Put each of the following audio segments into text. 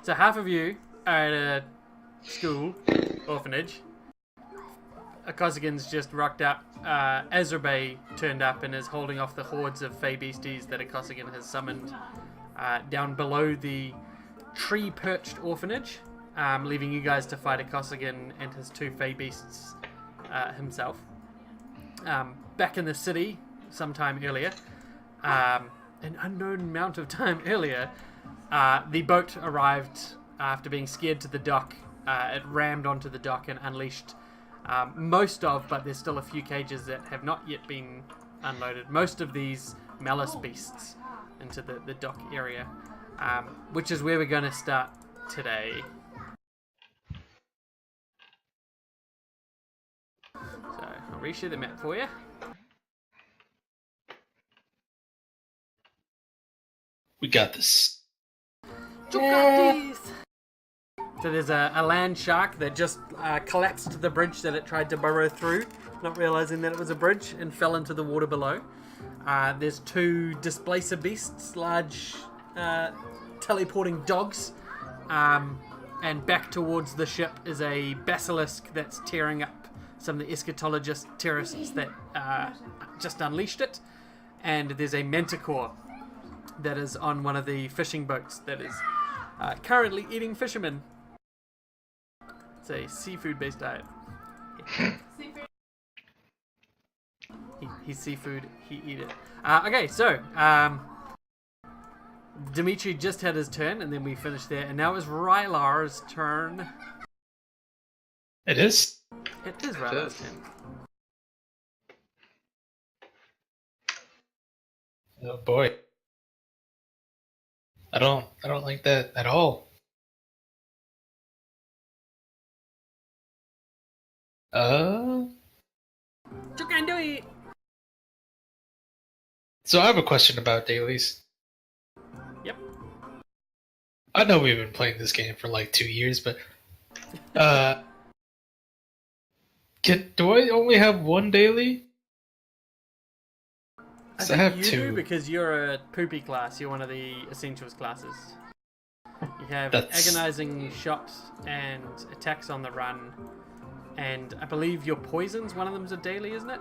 So half of you are at a school, orphanage. Kozigin's just rocked up. Azrabe turned up and is holding off the hordes of fey beasties that Kosigin has summoned down below the tree-perched orphanage, leaving you guys to fight Kosigin and his two fey beasts himself. Back in the city, sometime earlier, an unknown amount of time earlier, the boat arrived after being scared to the dock. It rammed onto the dock and unleashed but there's still a few cages that have not yet been unloaded. Most of these malice beasts into the dock area, which is where we're going to start today. So I'll reshare the map for you. We got this. Tragedies. So there's a land shark that just collapsed the bridge that it tried to burrow through, not realizing that it was a bridge, and fell into the water below. There's two displacer beasts, large teleporting dogs, and back towards the ship is a basilisk that's tearing up some of the eschatologist terrorists that just unleashed it. And there's a manticore that is on one of the fishing boats that is currently eating fishermen. It's a seafood-based diet. He's seafood, he eat it. Okay, so Dimitri just had his turn, and then we finished there, and now it's Rylar's turn. It is? It is Rylar's turn. Oh boy. I don't like that at all. You can do it. So I have a question about dailies. Yep. I know we've been playing this game for like 2 years, but do I only have one daily? I I have think you two. do because you're a poopy class. You're one of the essentials classes. You have agonizing shots and attacks on the run, and I believe your poisons. One of them's a daily, isn't it?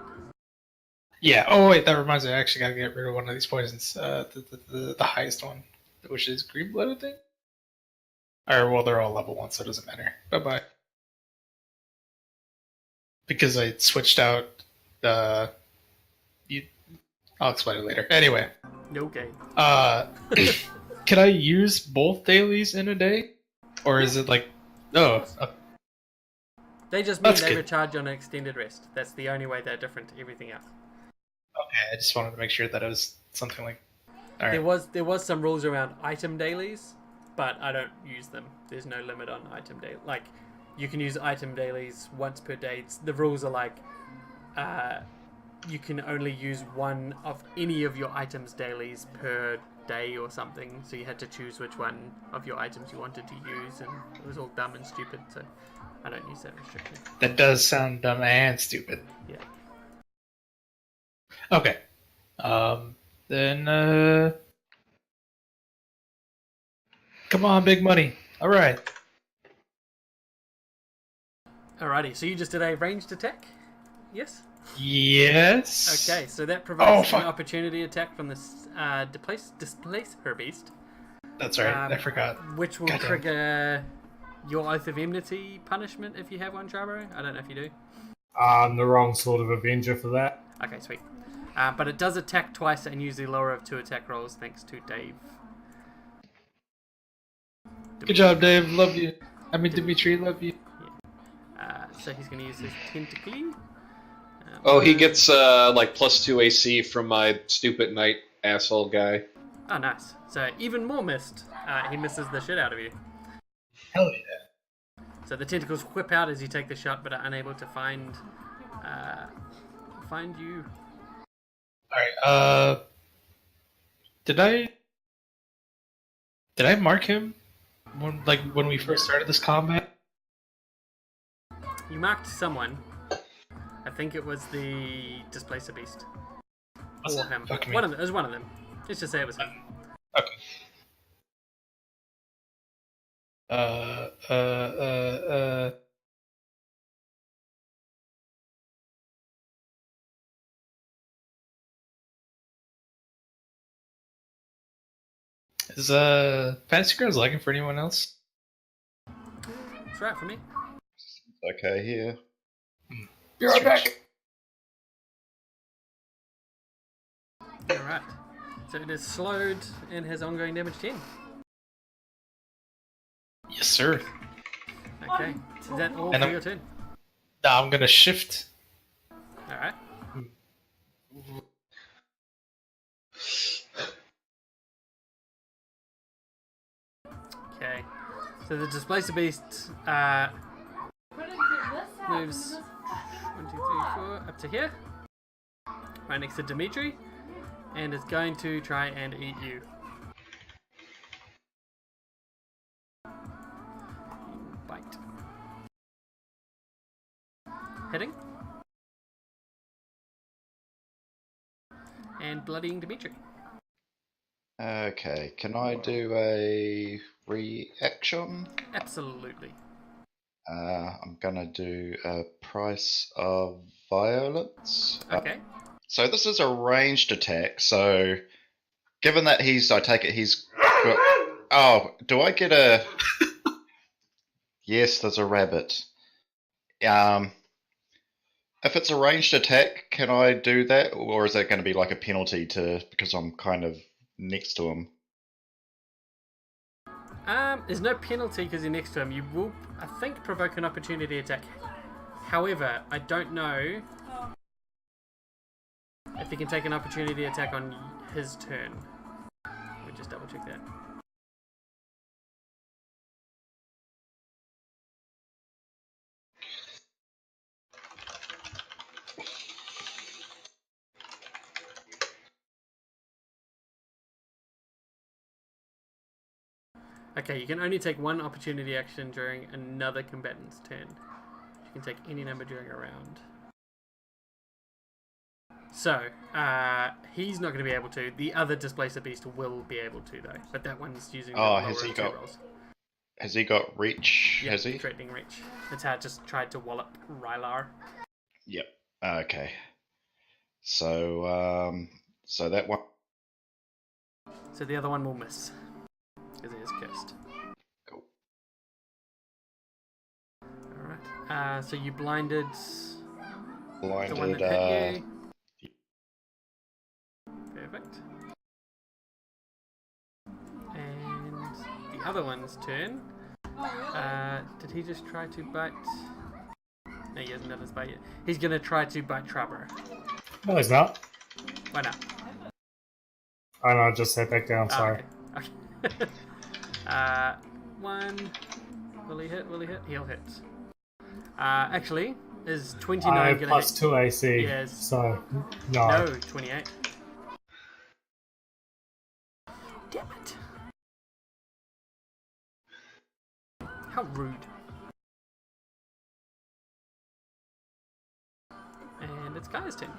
Yeah. Oh wait, that reminds me. I actually gotta get rid of one of these poisons. The highest one, which is green blood, I think. Or well, they're all level 1, so it doesn't matter. Bye bye. Because I switched out. I'll explain it later. Anyway. Okay. Can I use both dailies in a day, or is it like? Oh. They just mean That's they good. recharge on an extended rest. That's the only way they're different to everything else. Okay, I just wanted to make sure that it was something like. All right. There was some rules around item dailies, but I don't use them. There's no limit on item daily. Like, you can use item dailies once per day. The rules are like, you can only use one of any of your items dailies per day or something. So you had to choose which one of your items you wanted to use, and it was all dumb and stupid. So I don't use that restriction. That does sound dumb and stupid. Yeah. Okay. Then. Come on, big money. All right. Alrighty. So you just did a ranged attack. Yes. Yes. Okay, so that provides an fuck. opportunity attack from this displacer beast. That's right. I forgot. Which will Goddamn. trigger your Oath of Enmity punishment if you have one, Charbro. I don't know if you do. I'm the wrong sort of Avenger for that. Okay, sweet. But it does attack twice and use the lower of 2 attack rolls thanks to Dave. Good job, Dave. Love you. I mean, Dimitri, love you. So he's going to use his tentacle. Oh, he gets like +2 AC from my stupid knight asshole guy. Oh, nice. So even more missed. He misses the shit out of you. Hell yeah. So the tentacles whip out as you take the shot, but are unable to find you. All right. Did I mark him when we first started this combat? You marked someone. I think it was the Displacer Beast. Was Or it? him. Fuck me. It was one of them. Let's just say it was him. Okay. Uh, uh, uh, uh. Is Fantasy Grounds looking for anyone else? It's right for me. Okay, here. Be right back. Alright. So it is slowed and has ongoing damage 10. Yes, sir. Okay. So is that all And for I'm- your turn? Now I'm gonna shift. Alright. Okay. So the Displacer Beast moves 1, 2, 3, 4 up to here. Right next to Dimitri. And is going to try and eat you. Bite. Hitting. And bloodying Dimitri. Okay, can I do a reaction? Absolutely. I'm gonna do a price of violence. Okay. So this is a ranged attack. So given that I take it he's got. Oh, do I get a? Yes, there's a rabbit. Um, if it's a ranged attack, can I do that, or is that going to be like a penalty because I'm kind of next to him? There's no penalty because you're next to him. You will, I think, provoke an opportunity attack. However, I don't know if he can take an opportunity attack on his turn. Let me just double check that. Okay, you can only take one opportunity action during another combatant's turn. You can take any number during a round. So, he's not going to be able to. The other Displacer Beast will be able to, though. But that one's using the lower has he of two got- rolls. Has he got reach? Yeah, Has he? threatening reach. That's how it just tried to wallop Rylar. Yep. Okay. So that one. So the other one will miss. Because he is cursed. Cool. Alright. So you blinded the one Blinded. that hit you. Perfect. And the other one's turn. Did he just try to bite? No, he hasn't done his bite yet. He's going to try to bite Trubber. No, he's not. Why not? Oh no, I just sat back down, sorry. Okay. One. Will he hit? Will he hit? He'll hit. Actually, is 29 I have going to plus hit? 2 AC, Yes. so no. No, 28. Damn it. How rude. And it's Guy's turn.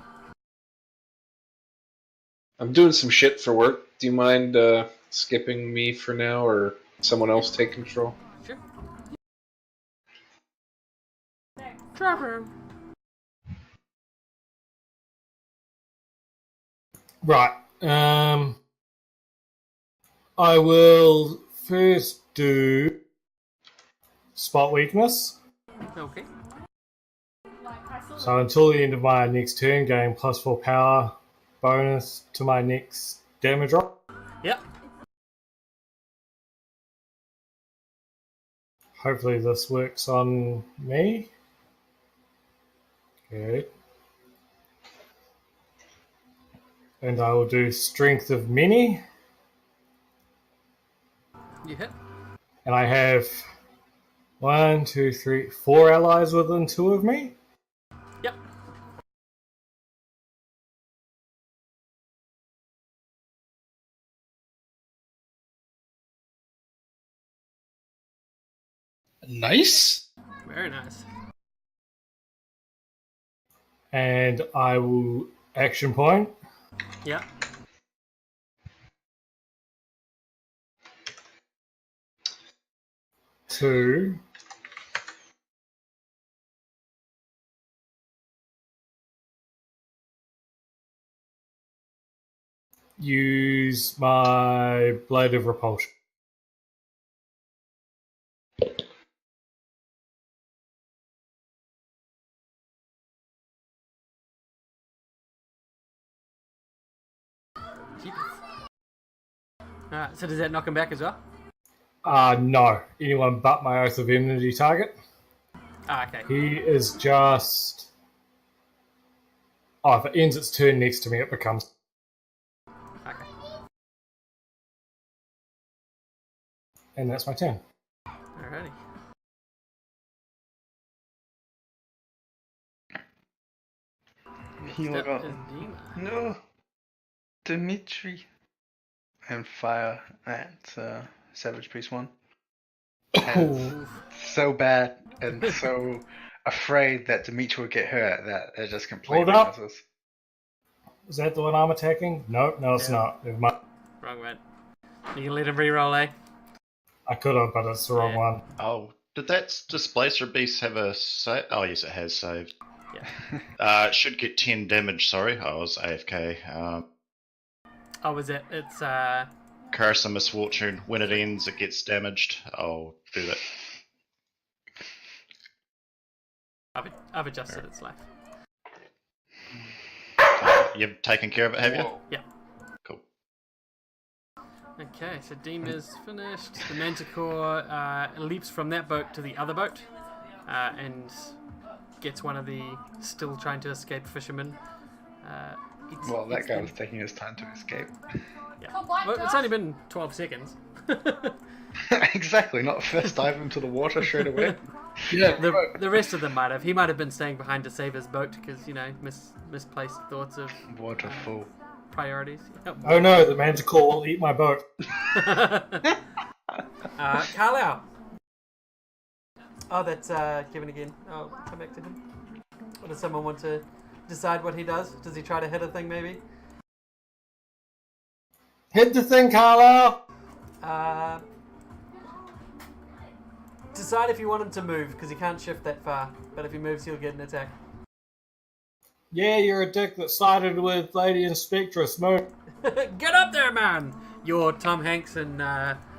I'm doing some shit for work. Do you mind skipping me for now, or someone else take control? Sure. Trevor. Right. I will first do spot weakness. Okay. So until the end of my next turn, gain +4 power bonus to my next damage roll. Yep. Hopefully this works on me. Okay. And I will do Strength of Many. You hit. And I have 1, 2, 3, 4 allies within 2 of me. Yep. Nice. Very nice. And I will action point. Yep. to use my Blade of Repulsion. Alright, so does that knock him back as well? No. Anyone but my Oath of Enmity target. Okay. He is just... Oh, if it ends its turn next to me, it becomes... Okay. And that's my turn. Alrighty. You Next got up is Dima. no Dimitri and fire at Savage Priest 1. Oh, So bad and so afraid that Dimitri would get hurt that they're just completely Hold up. useless. is that the one I'm attacking? No, it's Yeah. not. Never mind. Wrong one. You can let him re-roll, eh? I could have, but it's the wrong Yeah. one. Oh, did that Displacer Beast have a save? Oh, yes, it has saved. Yeah. It should get 10 damage, sorry. I was AFK. Oh, was it? It's Curse and Misfortune. When it ends, it gets damaged. I'll do that. I've adjusted its life. You've taken care of it, have you? Whoa. Yeah. Cool. Okay, so Dima's finished. The Manticore leaps from that boat to the other boat and gets one of the still trying to escape fishermen. Well, that guy was taking his time to escape. Yeah. Well, it's only been 12 seconds. Exactly, not first dive into the water straight away. Yeah, The rest of them might have. He might have been staying behind to save his boat because, you know, misplaced thoughts of Waterfall. priorities. Yep. Oh no, the Manticore will eat my boat. Carlisle. Oh, that's Kevin again. I'll come back to him. Or does someone want to decide what he does? Does he try to hit a thing, maybe? Hit the thing, Carlisle! Decide if you want him to move, because he can't shift that far. But if he moves, he'll get an attack. Yeah, you're a dick that sided with Lady Inspectress. Move. Get up there, man! You're Tom Hanks and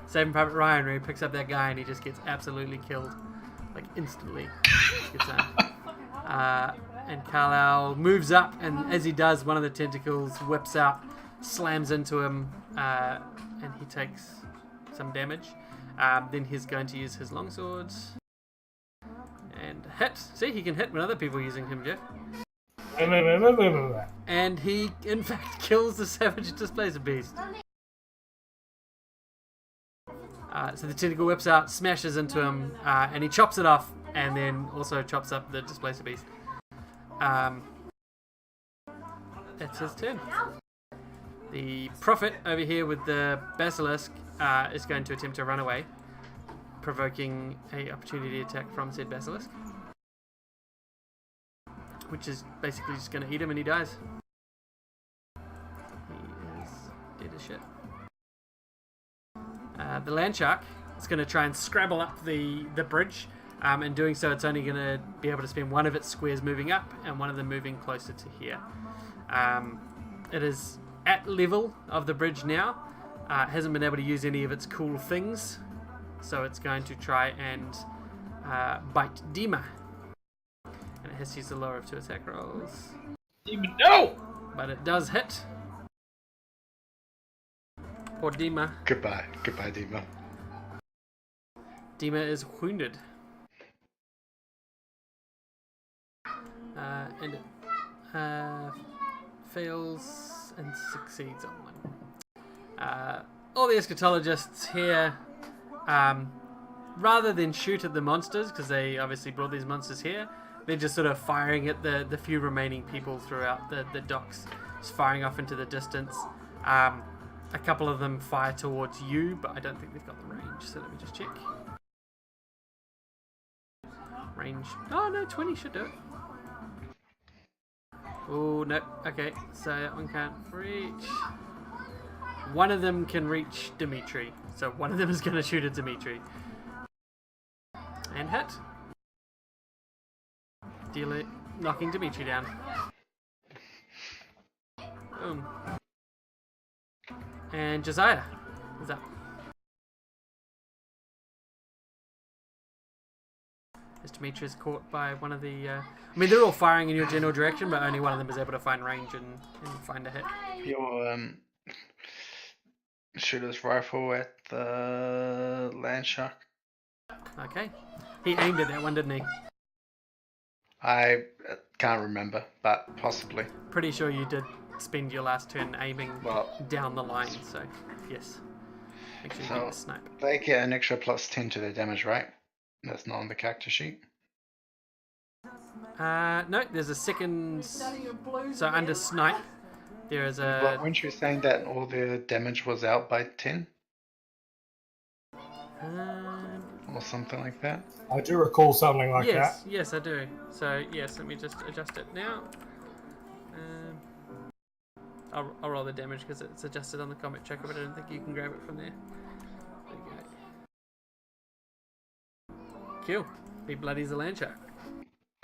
Saving Private Ryan, where he picks up that guy and he just gets absolutely killed. Like, instantly. Gets and Carlisle moves up, and as he does, one of the tentacles whips out, slams into him, and he takes some damage. Then he's going to use his longsword and hit. See, he can hit when other people are using him, Jeff. And he, in fact, kills the Savage Displacer Beast. So the tentacle whips out, smashes into him, and he chops it off, and then also chops up the Displacer Beast. That's his turn. The Prophet over here with the Basilisk is going to attempt to run away, provoking a opportunity attack from said Basilisk, which is basically just going to eat him and he dies. He is dead as shit. The Land Shark is going to try and scrabble up the bridge. In doing so, it's only going to be able to spend one of its squares moving up and one of them moving closer to here. It is at level of the bridge now. It hasn't been able to use any of its cool things, so it's going to try and bite Dima. And it has to use the lower of 2 attack rolls. Demon, no! But it does hit. Poor Dima. Goodbye, Dima. Dima is wounded. And it fails and succeeds on one. All the eschatologists here, rather than shoot at the monsters, because they obviously brought these monsters here, they're just sort of firing at the few remaining people throughout the docks, just firing off into the distance. A couple of them fire towards you, but I don't think they've got the range, so let me just check. Range. Oh no, 20 should do it. Oh no, okay, so that one can't reach. One of them can reach Dimitri, so one of them is going to shoot at Dimitri. And hit. Deal it, knocking Dimitri down. Boom. And Josiah is up. As Dimitri is caught by one of the... I mean, they're all firing in your general direction, but only one of them is able to find range and find a hit. Your shooter's rifle at the land shark. Okay. He aimed at that one, didn't he? I can't remember, but possibly. Pretty sure you did spend your last turn aiming down the line, so yes. Make sure you get the snipe. They get an extra +10 to their damage, right? That's not on the character sheet. No, there's a second. So under snipe, there is a. But weren't you saying that all their damage was out by 10? Or something like that? I do recall something like that. Yes, I do. So yes, let me just adjust it now. I'll roll the damage because it's adjusted on the combat tracker, but I don't think you can grab it from there. There you go. Kill. He bloodies the land shark.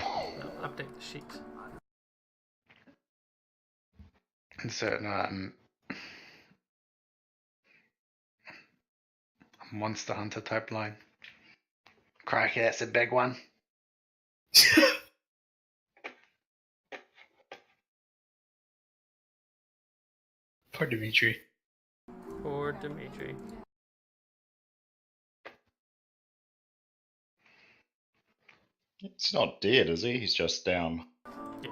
I'll update the sheet. Insert Monster Hunter type line. Crikey, that's a big one. Poor Dimitri. Poor Dimitri. He's not dead, is he? He's just down. Yeah.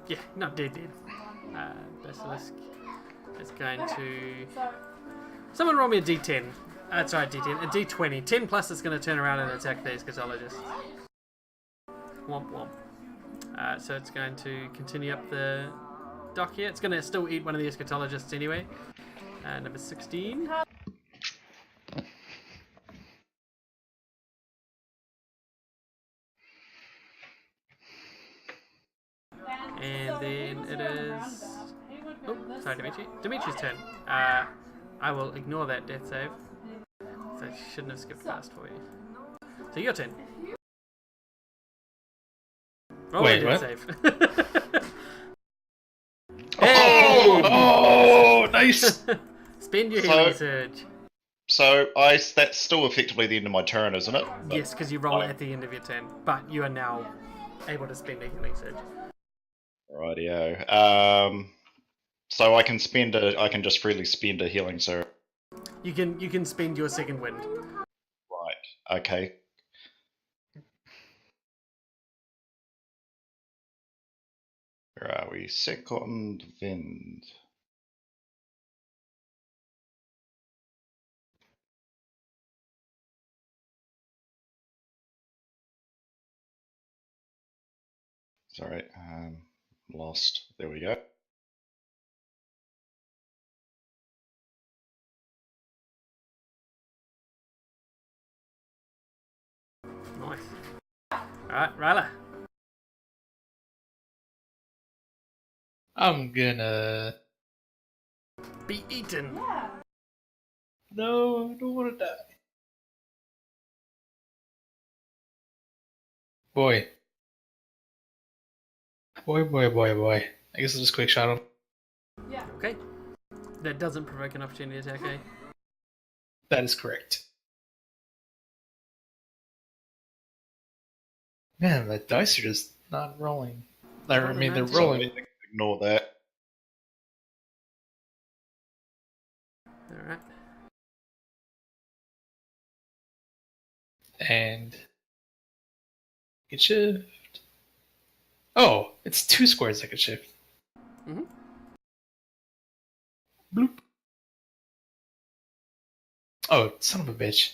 Yeah, not dead. Basilisk is going to... Someone roll me a d10. Sorry, d10. A d20. 10 plus is going to turn around and attack the eschatologist. Womp womp. So it's going to continue up the dock here. It's going to still eat one of the eschatologists anyway. Number 16. And then it is... Oh, sorry, Dimitri. Dimitri's turn. I will ignore that death save. So I shouldn't have skipped past for you. So your turn. Roll Wait, a what? death save. Oh, nice! Spend your healing surge. So that's still effectively the end of my turn, isn't it? Yes, because you roll it at the end of your turn. But you are now able to spend a healing surge. Rightio. So I can just freely spend a healing surge. You can spend your second wind. Right. Okay. Where are we? Second wind. Sorry, lost. There we go. Nice. Alright, Ryla. I'm gonna... Be eaten. No, I don't want to die. Boy. Boy. I guess I'll just quick shot him. Okay. That doesn't provoke an opportunity attack, eh? That is correct. Man, the dice are just not rolling. I mean, they're rolling. Ignore that. Alright. And... Get shift. Oh, it's 2 squares I could shift. Mm-hmm. Bloop. Oh, son of a bitch.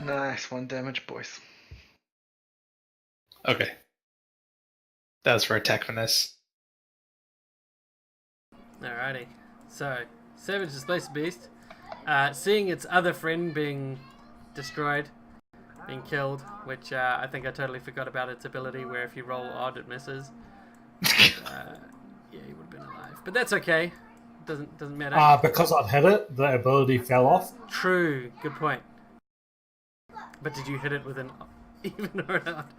Nice, 1 damage, boys. Okay. That was for attack finesse. Alrighty. So, Savage Displaced Beast, seeing its other friend being destroyed, being killed, which I think I totally forgot about its ability where if you roll odd it misses. Yeah, he would have been alive. But that's okay. Doesn't matter. Because I'd hit it, the ability fell off. True. Good point. But did you hit it with an even or not?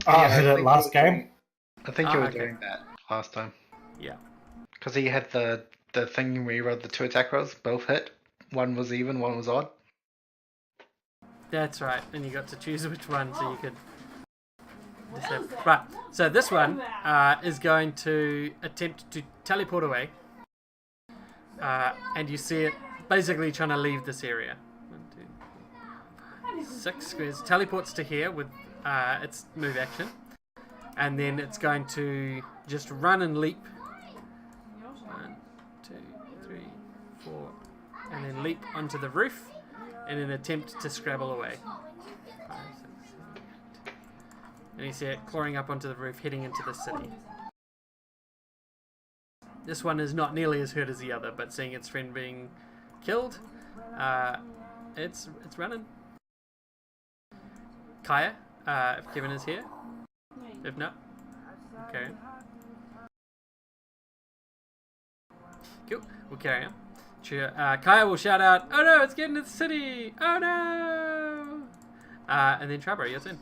I hit it last game. I think you were okay. doing that last time. Yeah. Because he had the thing where you rolled the 2 attack rolls, both hit. One was even, one was odd. That's right. And you got to choose which one, so you could. Right. So this one is going to attempt to teleport away, and you see it basically trying to leave this area. 1, 2, 3, 4, 5, 6 squares. Teleports to here with its move action, and then it's going to just run and leap. 1, 2, 3, 4, and then leap onto the roof in an attempt to scrabble away. 5, 6, 7, 8. And you see it clawing up onto the roof, heading into the city. This one is not nearly as hurt as the other, but seeing its friend being killed, it's running. Kaya, if Kevin is here. If not, okay. Cool, we'll carry on. Kaya will shout out, "Oh no, it's getting to the city! Oh no!" And then Trabro, your turn.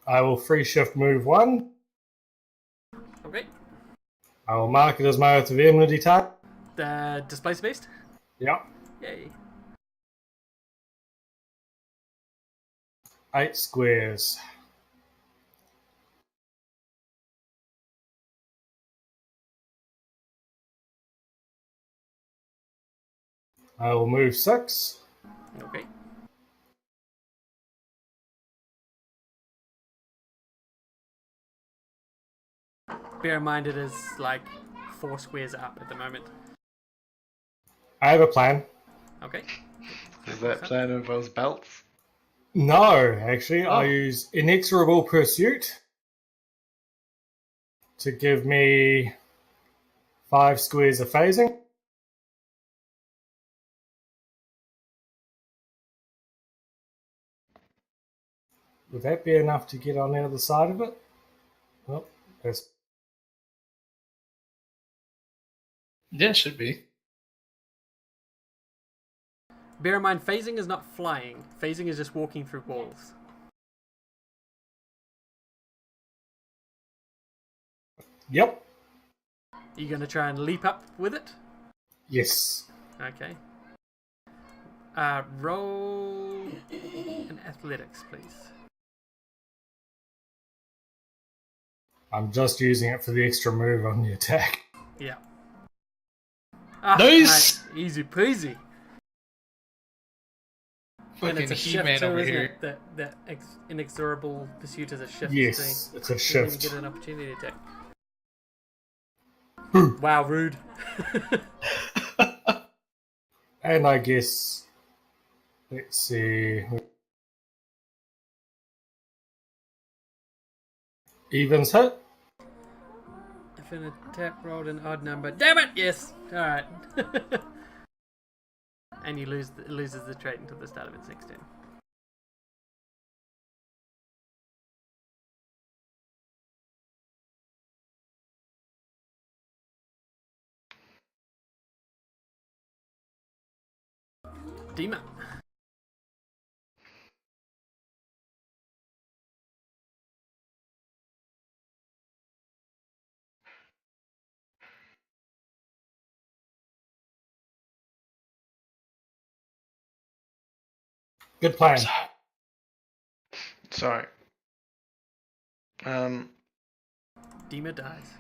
I will free shift move 1. Okay. I will mark it as my Oath of Enmity type. The Displace Beast? Yep. Yay. 8 squares. I will move 6. Okay. Bear in mind it is like 4 squares up at the moment. I have a plan. Okay. Does that plan involves belts? No, actually, I use Inexorable Pursuit to give me 5 squares of phasing. Would that be enough to get on the other side of it? Well, that's... Yeah, should be. Bear in mind, phasing is not flying. Phasing is just walking through walls. Yep. Are you going to try and leap up with it? Yes. Okay. Roll an athletics, please. I'm just using it for the extra move on the attack. Yeah. Nice! Easy peasy. And Fucking it's a shift He-Man too, over isn't here. it? That inexorable pursuit is a shift. Yes, So it's a you shift. get an opportunity attack. Wow, rude. And I guess... Let's see... Evens hit. If an attack rolled an odd number, damn it! Yes. All right. And you loses the trait until the start of its next turn. Dima. Good plan. Sorry. Dima dies.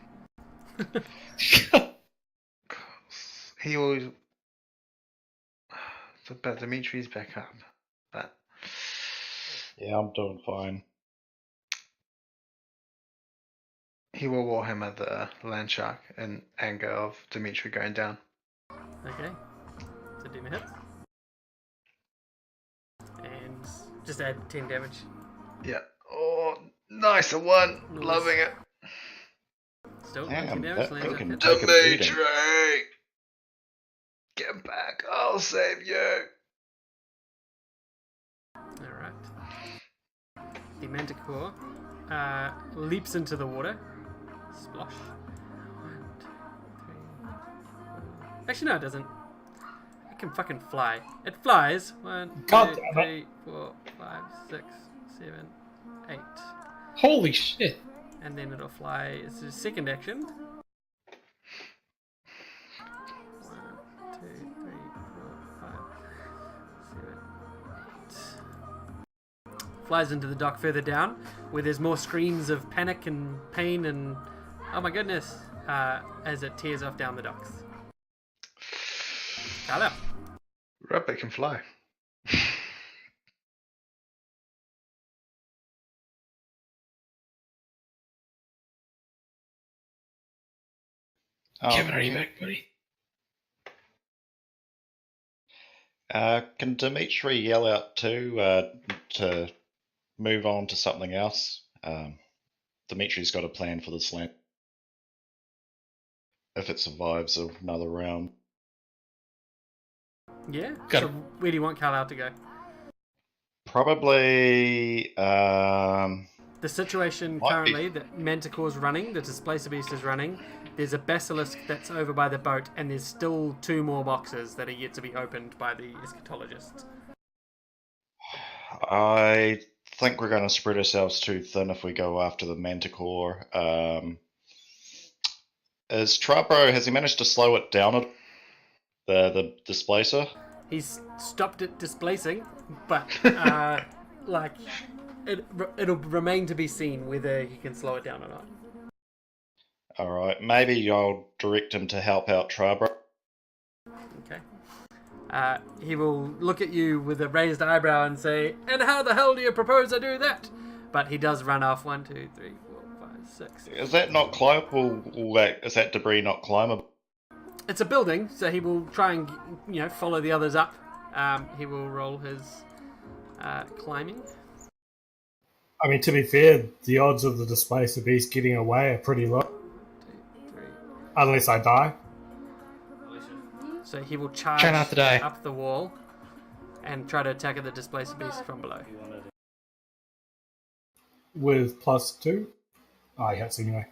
He always. But Dimitri's back up. But Yeah, I'm doing fine. he will warhammer the land shark in anger of Dimitri going down. Okay. So Dima hits. And just add 10 damage. Yeah. Oh, nice, a 1. Nice. Loving it. Still Damn, 19 damage. that Lands fucking hit. take a beating. Dimitri! Get back, I'll save you. Alright. The Manticore leaps into the water. Splosh. 1, 2, 3, 4, Actually, no, it doesn't. It can fucking fly. It flies. 1, 2, God damn it. 3, 4, 5, 6, 7, 8. Holy shit! And then it'll fly. It's a second action. 1, 2, 3, 4, 5, 7, 8. Flies into the dock further down, where there's more screams of panic and pain and oh my goodness, as it tears off down the docks. Carlo. Rabbit can fly. Oh, Kevin, are you back, buddy? Can Dimitri yell out too to move on to something else? Dimitri's got a plan for this land. If it survives another round. Yeah. Got So it. where do you want Carlisle to go? Probably The situation Might be. currently that Manticore's running, the Displacer Beast is running. There's a Basilisk that's over by the boat, and there's still 2 more boxes that are yet to be opened by the eschatologists. I think we're going to spread ourselves too thin if we go after the Manticore. Is Trabro, has he managed to slow it down at the displacer? He's stopped it displacing, but like it'll remain to be seen whether he can slow it down or not. Alright, maybe I'll direct him to help out Trabro. Okay. He will look at you with a raised eyebrow and say, "And how the hell do you propose I do that?" But he does run off 1, 2, 3, 4, 5, 6. Is that not climbable? Is that debris not climbable? It's a building, so he will try and follow the others up. He will roll his climbing. I mean, to be fair, the odds of the Displacer Beast getting away are pretty low. 2, 3. Unless I die. So he will charge Try not to die. up the wall and try to attack the Displacer Beast from below. With +2. Oh, he hits anyway.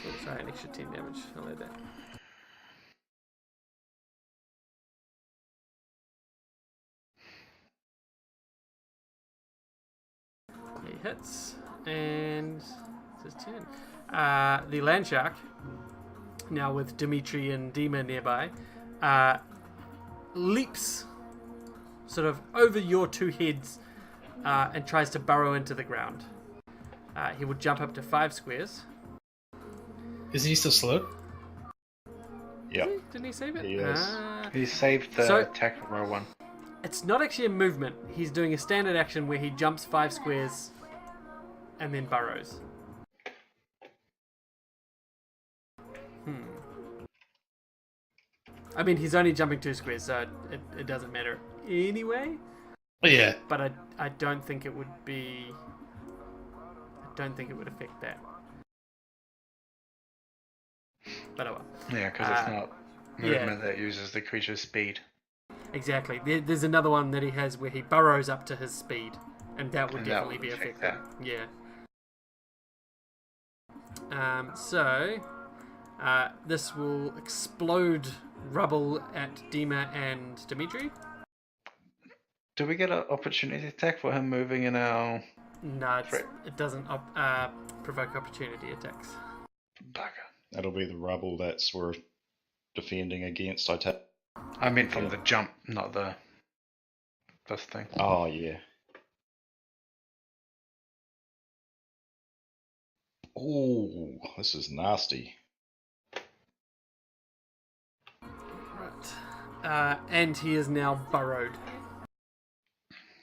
So sorry, an extra 10 damage. I'll let that. He hits, and it's his turn. The land shark, now with Dimitri and Dima nearby, leaps sort of over your 2 heads and tries to burrow into the ground. He will jump up to 5 squares. Is he still slow? Yep. Didn't he save it? He is. He saved the So- attack from row 1. It's not actually a movement. He's doing a standard action where he jumps 5 squares and then burrows. I mean, he's only jumping 2 squares, so it doesn't matter anyway. Oh, yeah. But I don't think it would be... I don't think it would affect that. But oh well. Yeah, because it's not movement that uses the creature's speed. Exactly. There's another one that he has where he burrows up to his speed, and that would And that definitely would be affect affected. that. Yeah. This will explode rubble at Dima and Dimitri. Do we get an opportunity attack for him moving in our No, Right. it doesn't provoke opportunity attacks. bugger? That'll be the rubble that's we're defending against, I take. I meant from the jump, not this thing. Oh, yeah. Ooh, this is nasty. Right. And he is now burrowed.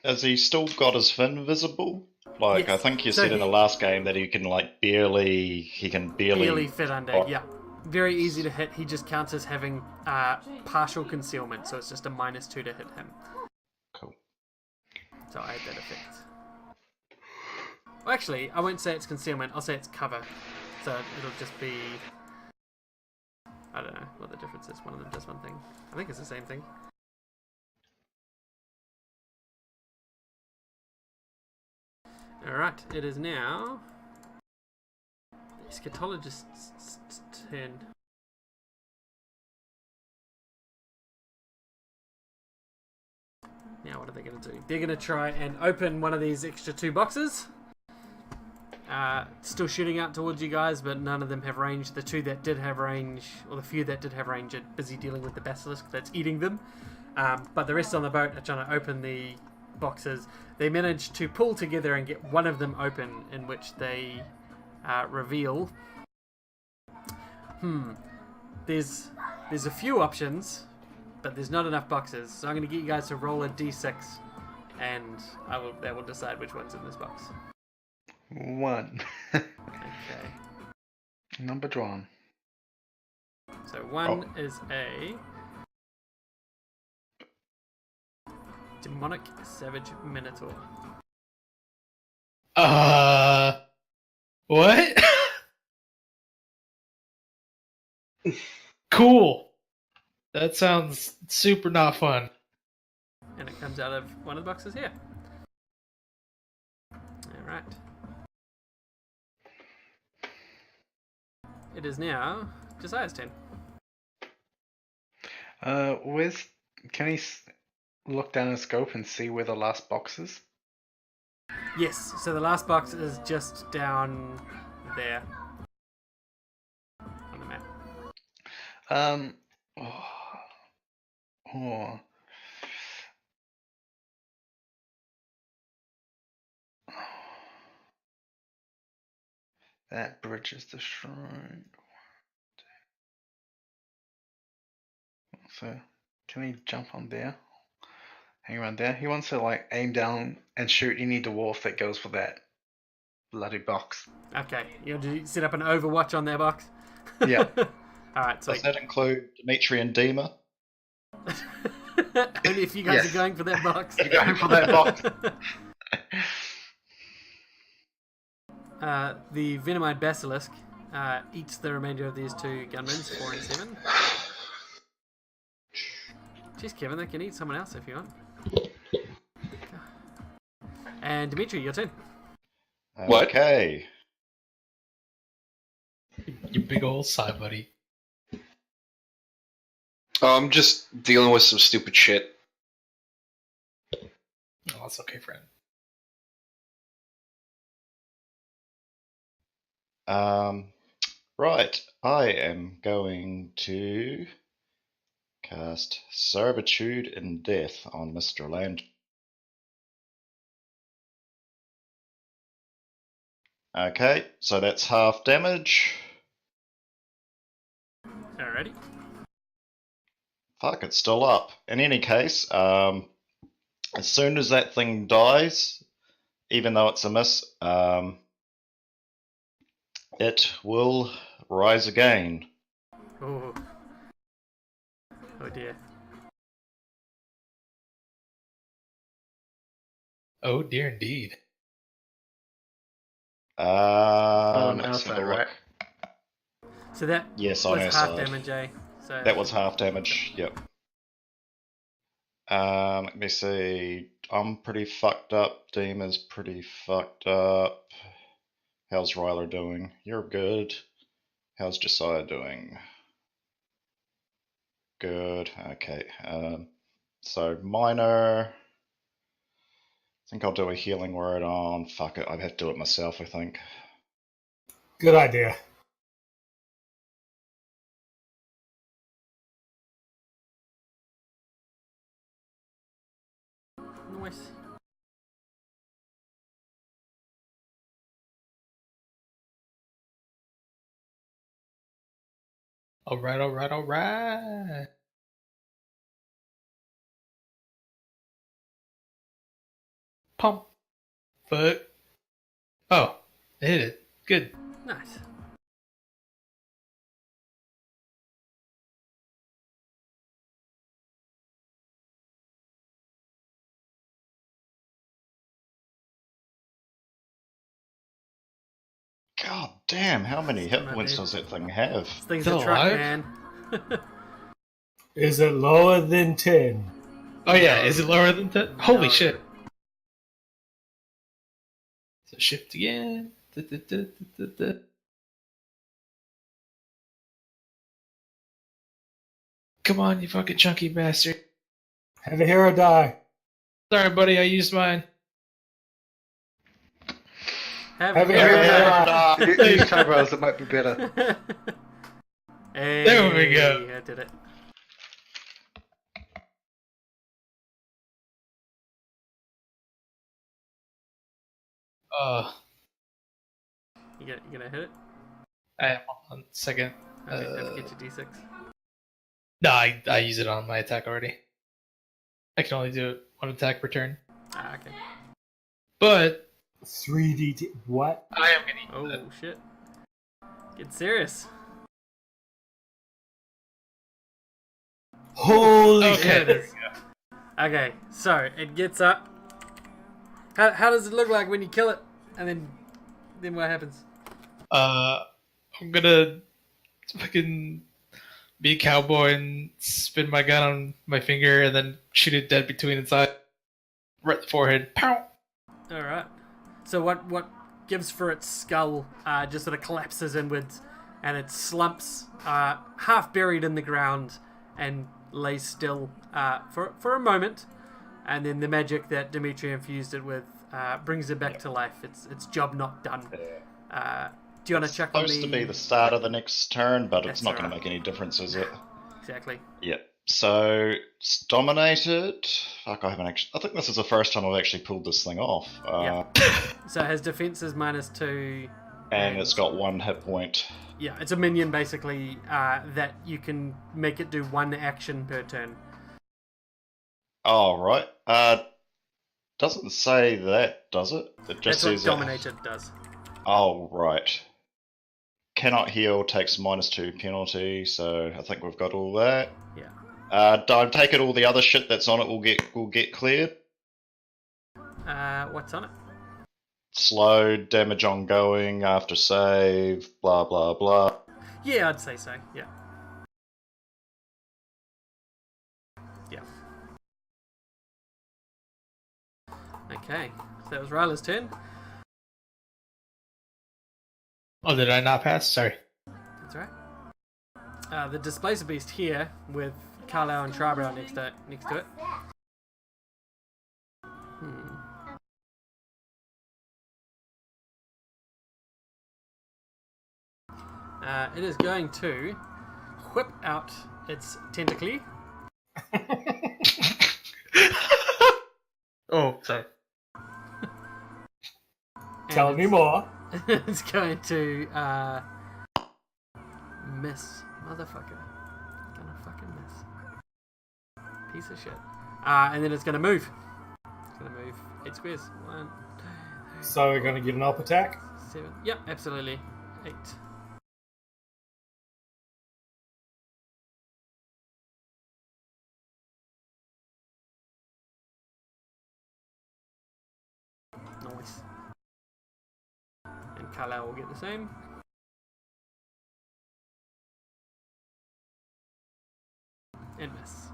Has he still got his fin visible? Like, Yes. I think you So said in the he- last game that he can barely Barely fit under, Oh. yeah. Very easy to hit. He just counts as having partial concealment, so it's just a -2 to hit him. Cool. So I had that effect. Well, actually, I won't say it's concealment. I'll say it's cover. So it'll just be... I don't know what the difference is. One of them does one thing. I think it's the same thing. Alright, it is now the eschatologist's turn. Now what are they going to do? They're going to try and open one of these extra 2 boxes. Still shooting out towards you guys, but none of them have range. The 2 that did have range, or the few that did have range, are busy dealing with the basilisk that's eating them. But the rest on the boat are trying to open the boxes. They manage to pull together and get one of them open, in which they reveal. There's a few options, but there's not enough boxes. So I'm going to get you guys to roll a d6, and that will decide which one's in this box. 1. Okay. Number drawn. So 1 is a demonic savage minotaur. What? Cool. That sounds super not fun. And it comes out of one of the boxes here. Alright. It is now Josiah's turn. Can he look down his scope and see where the last box is? Yes, so the last box is just down there on the map. That bridge is destroyed. So, can he jump on there? Hang around there. He wants to like aim down and shoot any dwarf that goes for that bloody box. Okay, you want to set up an overwatch on their box? Yeah. Alright, so Does that include Dimitri and Dima? only if you guys Yes. are going for that box. You're going for that box. The Venomite Basilisk eats the remainder of these 2 gunmen, 4 and 7. Jeez, Kevin, they can eat someone else if you want. And Dimitri, your turn. What? Okay. You big old sigh, buddy. I'm just dealing with some stupid shit. Oh, that's okay, friend. Right. I am going to cast Servitude and Death on Mr. Land. Okay, so that's half damage. Alrighty. Fuck, it's still up. In any case, as soon as that thing dies, even though it's a miss, it will rise again. Oh. Oh dear. Oh dear, indeed. On our Let's have a side, look. right? So that Yes, on our was half side. damage, eh? So That was half damage, yep. Let me see. I'm pretty fucked up. Deema's pretty fucked up. How's Ryler doing? You're good. How's Josiah doing? Good. Okay. So minor. I think I'll do a healing word on. Fuck it. I'd have to do it myself, I think. Good idea. nice. Alright, alright, alright. Pump. Foot. Oh, it hit it. Good. Nice. God damn, how many hit Not points dead. does that thing have? This thing's Still a truck, alive? man. Is it lower than 10? Oh yeah, is it lower than that? Holy No. shit. So shift again. Come on, you fucking chunky bastard. Have a hero die. Sorry, buddy, I used mine. Have Have a a hero hero die. die. Use time rails, it might be better. Hey, There we go. I did it. You gonna hit it? I am on second. Okay, don't forget your d6. No, I use it on my attack already. I can only do it one attack per turn. Ah, okay. But 3D. What? I am gonna use Oh shit. Get serious. Holy Okay. There it is. Okay, so it gets up. How does it look like when you kill it? And then what happens? I'm gonna fucking be a cowboy and spin my gun on my finger and then shoot it dead between its eyes. Right in the forehead. Pow! Alright. So what gives for its skull just sort of collapses inwards and it slumps half buried in the ground and lays still for a moment, and then the magic that Dimitri infused it with brings it back to life. Its job not done. Do you want to check on the... Supposed to be the start of the next turn, but That's it's not going alright. to make any difference, is it? Exactly. Yep. So it's dominated. Fuck, I haven't actually. I think this is the first time I've actually pulled this thing off. Yeah. So it has defenses -2. And it's got 1 hit point. Yeah, it's a minion basically that you can make it do 1 action per turn. Oh, right. Doesn't say that, does it? It just That's what says Dominated does. Oh, right. Cannot heal, takes -2 penalty, so I think we've got all that. Yeah. I take it all the other shit that's on it will get cleared. What's on it? Slow, damage ongoing, after save, blah blah blah. Yeah, I'd say so. Yeah. Yeah. Okay, so that was Ryla's turn. Oh, did I not pass? Sorry. That's right. The Displacer Beast here with Carlisle and Tribrow next to it. It is going to whip out its tentacle. Oh, sorry. Tell me more. It's going to miss. Motherfucker. Gonna fucking miss. Piece of shit. And then it's gonna move. It's gonna move 8 squares. 1, 2, 3, So we're going to get an up attack. 7. Yep, absolutely. 8. Nice. And Carlisle will get the same. And miss.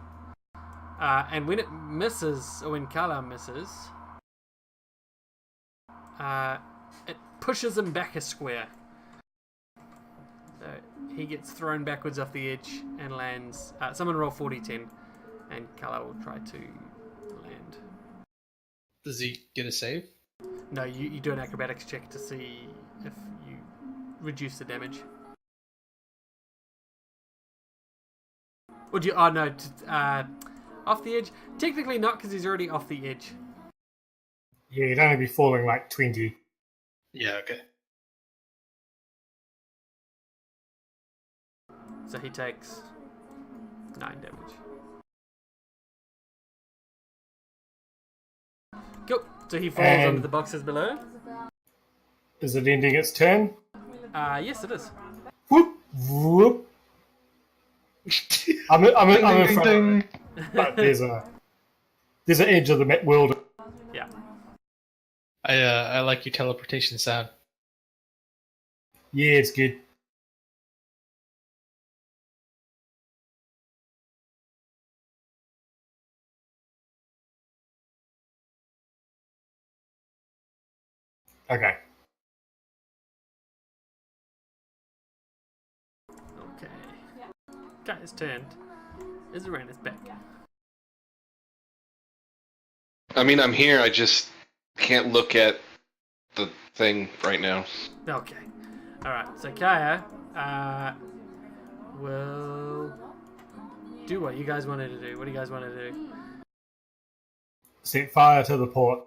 And when it misses, or when Carlisle misses, it pushes him back a square. So he gets thrown backwards off the edge and lands. Someone roll 40-10, and Carlisle will try to land. Does he get a save? No, you do an acrobatics check to see if you reduce the damage. Would you? Oh no, off the edge. Technically not, because he's already off the edge. Yeah, you'd only be falling like 20. Yeah, okay. So he takes 9 damage. Cool. So he falls And- onto the boxes below. Is it ending its turn? Yes, it is. Whoop, whoop. I'm in front of it, but there's an edge of the world. Yeah. I like your teleportation sound. Yeah, it's good. Okay. Okay. Guy's turned. Izaraina's back. I mean, I'm here. I just can't look at the thing right now. Okay. Alright, so Kaya will do what you guys wanted to do. What do you guys want to do? Set fire to the port.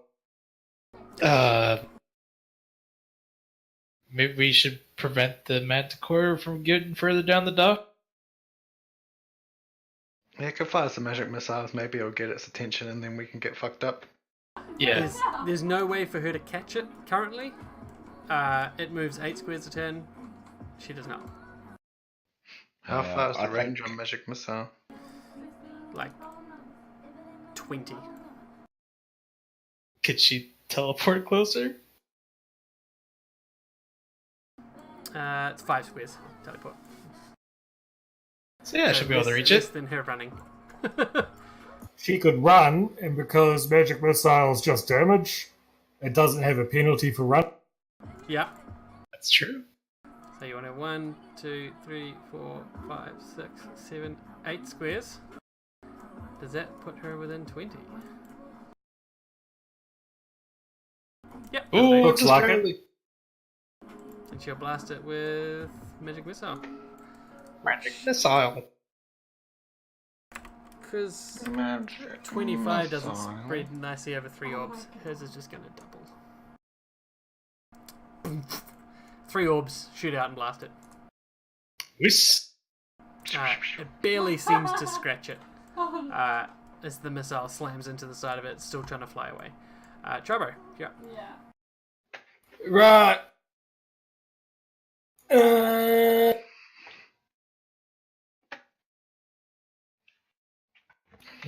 Maybe we should prevent the Manticore from getting further down the dock. Yeah, it could fire some magic missiles. Maybe it'll get its attention, and then we can get fucked up. Yeah. There's no way for her to catch it currently. It moves 8 squares a turn. She does not. How Yeah, far is the I range think- on magic missile? Like 20. Could she teleport closer? It's 5 squares. Teleport. So yeah, I should be able to reach less it. than her running. She could run, and because magic missiles just damage, it doesn't have a penalty for run. Yeah. That's true. So you want to 1, 2, 3, 4, 5, 6, 7, 8 squares. Does that put her within 20? Yep. Ooh, Looks just like it. barely. And she'll blast it with magic missile. Magic missile. Because Magic 25 doesn't missile. spread nicely over 3 orbs. Hers is just going to double. 3 orbs, shoot out and blast it. Whis. It barely seems to scratch it. As the missile slams into the side of it, it's still trying to fly away. Charbro, yeah. Right.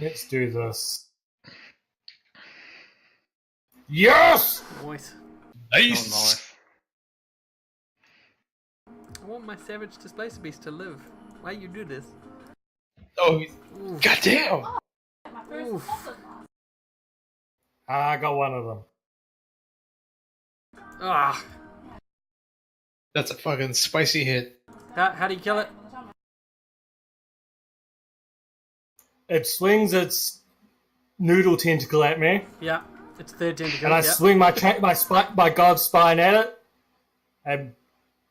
Let's do this. Yes! Voice. Oh, Nice. nice. I want my savage displacer beast to live. Why you do this? Oh, Oof. goddamn. Oof. I got one of them. Ah. That's a fucking spicy hit. How do you kill it? It swings its noodle tentacle at me, Yeah. It's third tentacle. and I yeah. swing my god's spine at it, and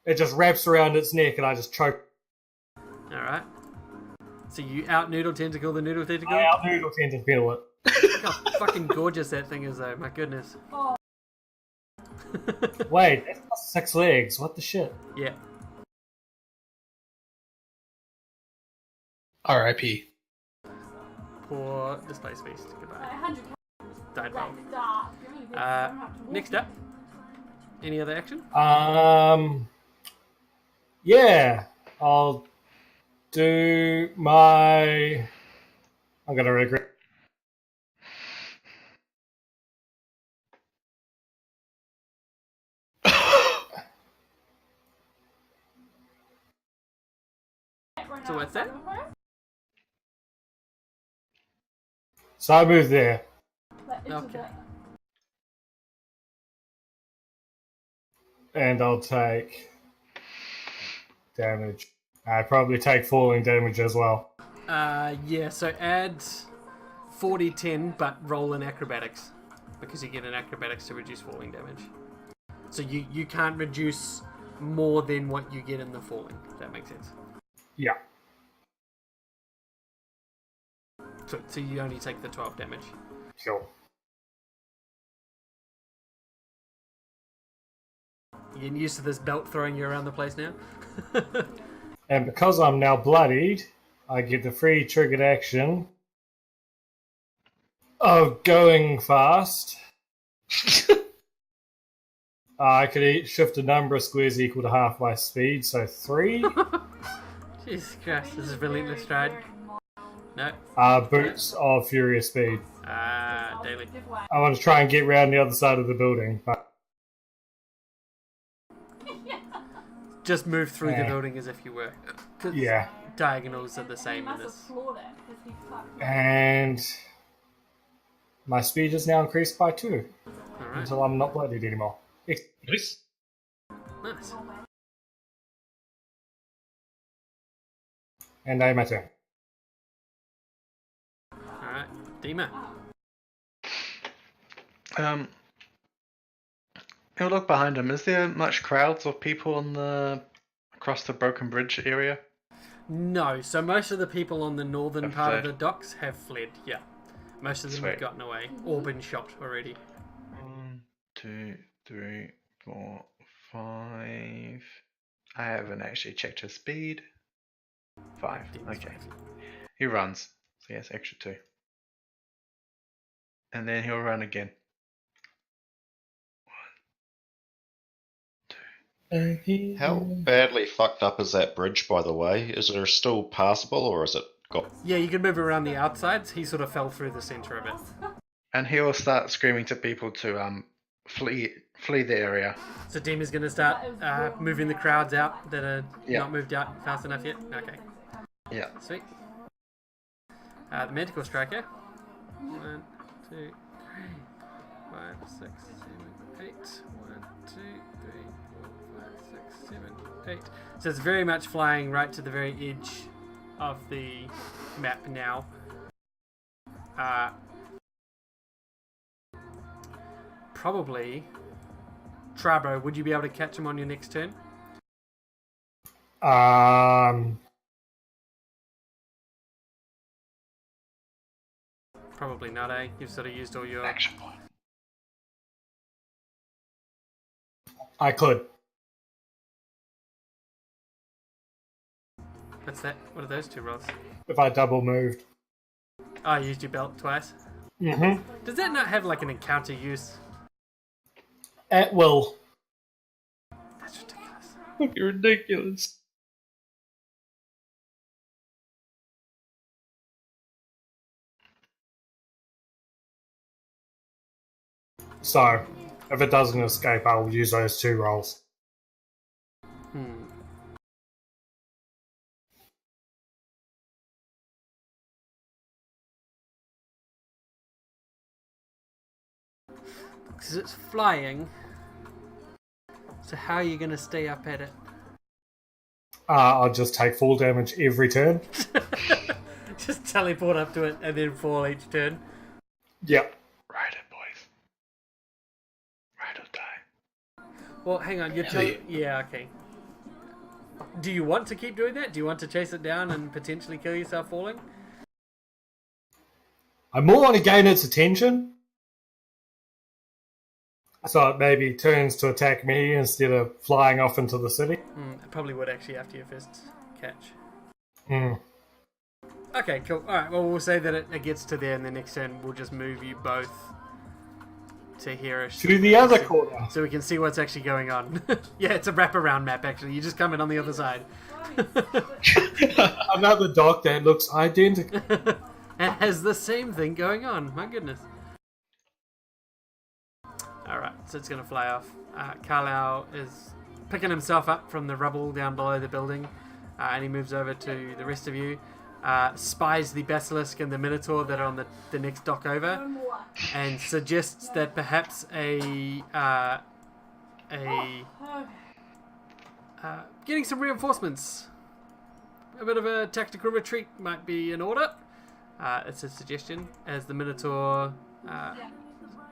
it just wraps around its neck, and I just choke. Alright. So you out noodle tentacle the noodle tentacle? I out noodle tentacle it. Look how fucking gorgeous that thing is though, my goodness. Wait, that's got 6 legs. What the shit? Yeah. R.I.P. Poor displace beast. Goodbye. 100 Died well. dark. Next up. Any other action? Yeah, I'll do my. I'm gonna regret. So what's that? So I move there, Okay. and I'll take damage. I probably take falling damage as well. Yeah, so add 40-10, but roll in acrobatics. Because you get an acrobatics to reduce falling damage. So you can't reduce more than what you get in the falling, if that makes sense. Yeah. So you only take the 12 damage. Sure. You getting used to this belt throwing you around the place now? And because I'm now bloodied, I get the free triggered action of going fast. I could shift a number of squares equal to half my speed, so 3. Jesus Christ, this is relentless stride. No. Boots of furious speed. Daily. I want to try and get around the other side of the building, but Just move through the Yeah. building as if you were. 'Cause yeah. diagonals are the same in this. And my speed is now increased by 2 Alright. until I'm not bloodied anymore. Nice. Nice. And I'm my turn. Alright, Dima. He'll look behind him. Is there much crowds of people across the broken bridge area? No, so most of the people on the northern Have part of fled. the docks have fled, yeah. Most of them have Sweet. gotten away, or been shot already. 1, 2, 3, 4, 5. I haven't actually checked his speed. 5. Dima's Okay. fine. He runs. So he has extra 2. And then he'll run again. How badly fucked up is that bridge, by the way? Is it still passable, or is it got... Yeah, you can move around the outsides. He sort of fell through the center of it. And he will start screaming to people to flee the area. So Dima's going to start moving the crowds out that are Yeah. not moved out fast enough yet. Okay, Yeah. sweet. The Manticore Striker. 1, 2, 3, 5, 6, 7, 8. 1, 2, 3, 4, 5, 6, 7, 8. So it's very much flying right to the very edge of the map now. Probably. Trabo, would you be able to catch him on your next turn? Probably not, eh? You've sort of used all your... Action point. I could. What's that? What are those two rolls? If I double moved. Oh, I used your belt twice. Mm-hmm. Does that not have like an encounter use? At will. That's ridiculous. You're ridiculous. So, if it doesn't escape, I'll use those 2 rolls. Because it's flying. So how are you going to stay up at it? I'll just take full damage every turn. Just teleport up to it and then fall each turn. Yep. Ride it, boys. Ride or die. Well, hang on. You're yeah, okay. Do you want to keep doing that? Do you want to chase it down and potentially kill yourself falling? I more want to gain its attention. So it maybe turns to attack me instead of flying off into the city. It probably would actually after your first catch. Hmm. Okay, cool. Alright, well, we'll say that it gets to there and the next turn we'll just move you both to here. To the other corner. So we can see what's actually going on. Yeah, it's a wraparound map, actually. You just come in on the other side. Another dock that looks identical. And has the same thing going on. My goodness. Alright, so it's going to fly off. Carlisle is picking himself up from the rubble down below the building. And he moves over to the rest of you. Spies the Basilisk and the Minotaur that are on the next dock over. And suggests that perhaps getting some reinforcements. A bit of a tactical retreat might be in order. It's a suggestion as the Minotaur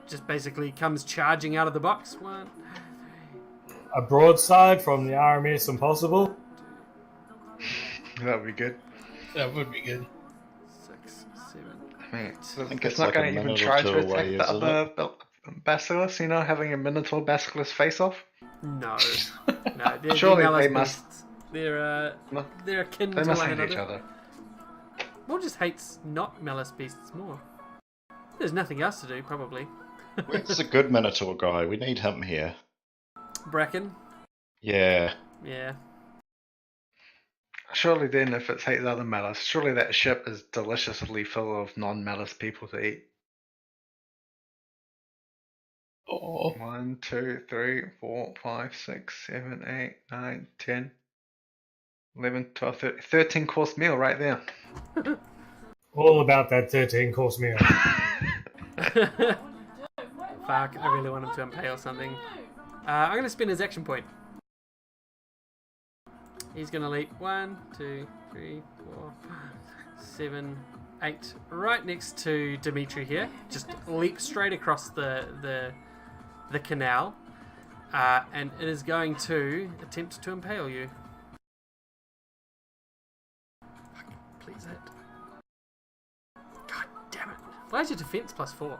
just basically comes charging out of the box. 1, 2, 3. A broadside from the RMS Impossible. That would be good. That would be good. 6, 7. I mean, think it's it's not like a going to even minute or try two to away, attack the isn't other Basilisk, you know, having a Minotaur Basilisk face off? No. No, they're Surely Malice they must- beasts. They're No. they're akin They to must one hate another. each other. More just hates not Malice beasts more. There's nothing else to do, probably. Where's the good Minotaur guy? We need him here. Bracken? Yeah. Yeah. Surely then, if it's hate the other Malice, surely that ship is deliciously full of non-Malice people to eat. Oh, 1, 2, 3, 4, 5, 6, 7, 8, 9, 10, 11, 12, 13 course meal right there. All about that 13-course meal. Fuck, I really want him to impale something. I'm going to spend his action point. He's going to leap 1, 2, 3, 4, 5, 7, 8, right next to Dimitri here. Just leap straight across the canal, and it is going to attempt to impale you. Please hit. God damn it! Why is your defense +4?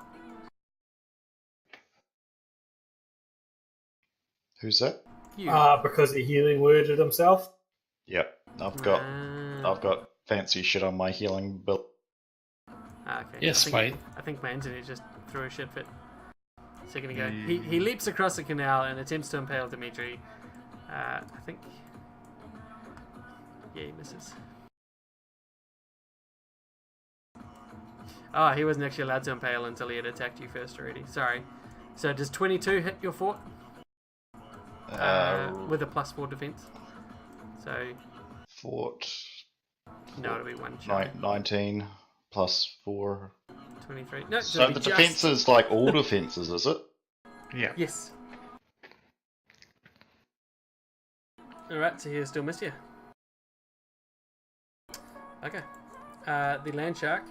Who's that? You. Because he healing worded himself. Yep, I've got fancy shit on my healing build. Okay. Yes, mate. I think my internet just threw a shit fit. Second ago, he leaps across the canal and attempts to impale Dimitri. I think. Yeah, he misses. Oh, he wasn't actually allowed to impale until he had attacked you first already. Sorry. So does 22 hit your fort? With a +4 defense. So. Fort. No, it'll be 1 shy. 19 +4. 23. No, So the defense is like all defenses, is it? Yeah. Yes. Alright, so he'll still miss you. Okay. The land shark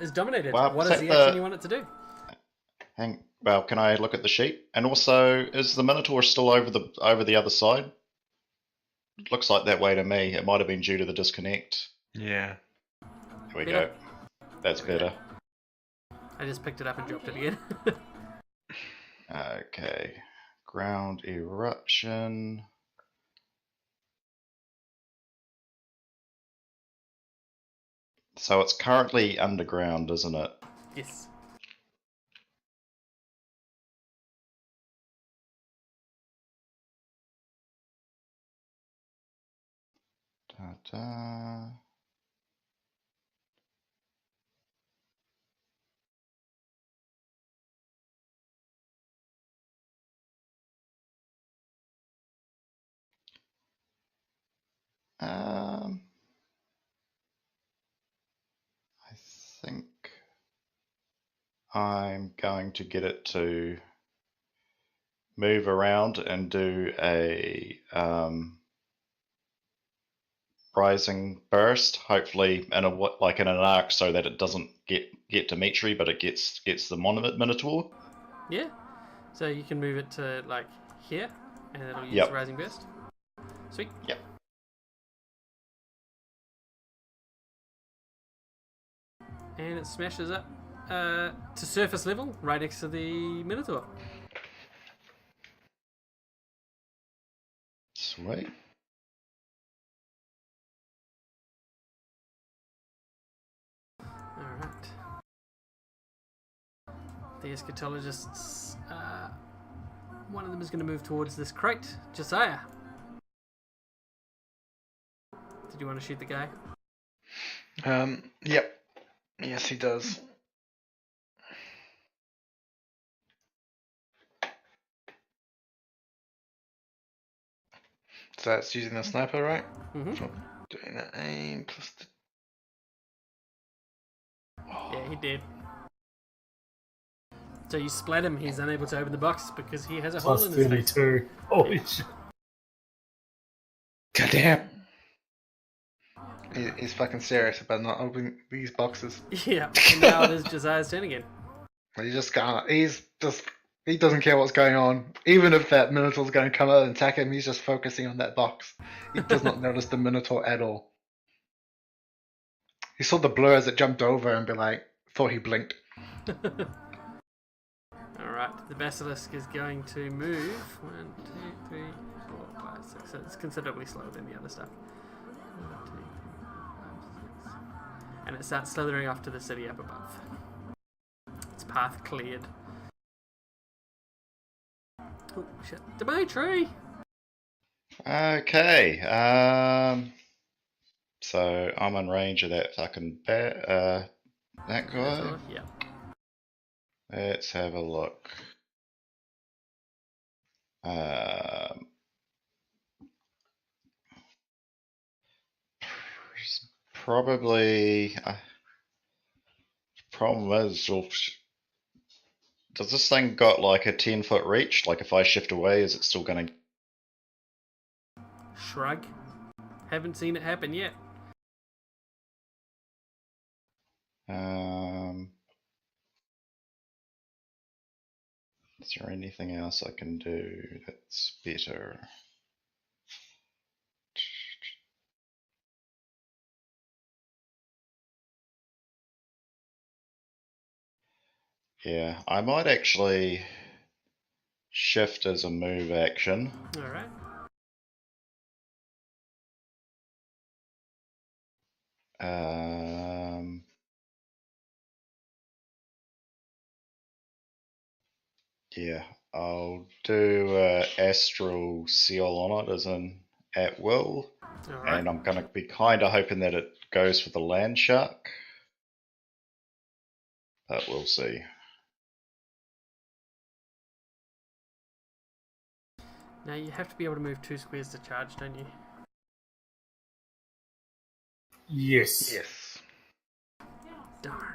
is dominated. Well, What is the action you want it to do? Well, can I look at the sheet? And also, is the Minotaur still over the other side? It looks like that way to me. It might have been due to the disconnect. Yeah. Here we Better? go. That's better. I just picked it up and dropped it again. Okay. Ground eruption. So it's currently underground, isn't it? Yes. Ta-da. I think I'm going to get it to move around and do a rising burst, hopefully in an arc, so that it doesn't get Dimitri, but it gets the Minotaur. Yeah. So you can move it to like here, and it'll use Yep. Rising Burst. Sweet. Yep. And it smashes up to surface level, right next to the Minotaur. Sweet. Alright. The eschatologists, one of them is going to move towards this crate. Josiah. Did you want to shoot the guy? Yep. Yes, he does. So that's using the sniper, right? Mm-hmm. Doing that aim plus the... Yeah, he did. So you splat him, he's unable to open the box because he has a hole in his face. +32. Holy shit. Goddamn. He's fucking serious about not opening these boxes. Yeah, and now it is Josiah's turn again. He just can't. He doesn't care what's going on. Even if that Minotaur's going to come out and attack him, he's just focusing on that box. He does not notice the Minotaur at all. He saw the blur as it jumped over and thought he blinked. Alright, the Basilisk is going to move 1, 2, 3, 4, 5, 6. So it's considerably slower than the other stuff. 1, 2, 3, 4, 5, 6. And it starts slithering off to the city up above. Its path cleared. Oh shit. Dimitri! Okay. So I'm in range of that fucking that guy. Yeah. Let's have a look. Probably. Problem is, Does this thing got like a 10-foot reach? Like if I shift away, is it still gonna? Shrug. Haven't seen it happen yet. Is there anything else I can do that's better? Yeah, I might actually shift as a move action. Alright. Yeah, I'll do astral seal on it as an at will, Alright. and I'm gonna be kind of hoping that it goes for the land shark, but we'll see. Now you have to be able to move 2 squares to charge, don't you? Yes. Yes. Darn.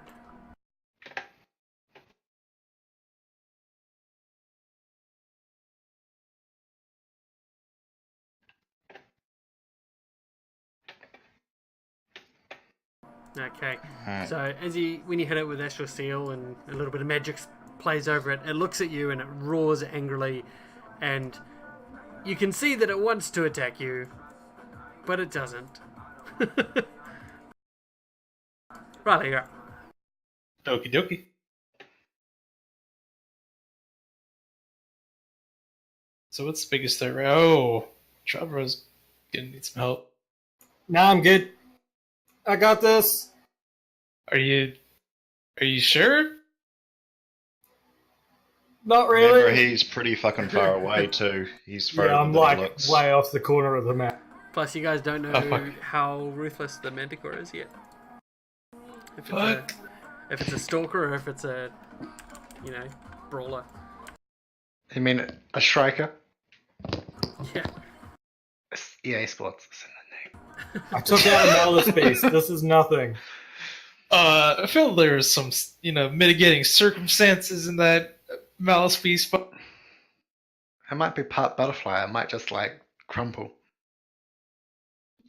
Okay. Alright. So when you hit it with Astral Seal and a little bit of magic plays over it, it looks at you and it roars angrily, and you can see that it wants to attack you, but it doesn't. Right, you're up. Okie dokie. So what's the biggest threat? Oh, Traveler's gonna need some help. Nah, I'm good. I got this. Are you sure? Not really. Remember, he's pretty fucking far away too. He's further Yeah, I'm than like it looks. way off the corner of the map. Plus, you guys don't know Oh, fuck. how ruthless the Manticore is yet. If Fuck. If it's a stalker or if it's a, brawler. You mean a striker? Yeah. It's EA Sports is in the name. I took out a malice beast. This is nothing. I feel there's some, mitigating circumstances in that Malice Beast. It might be part butterfly. It might just like crumple.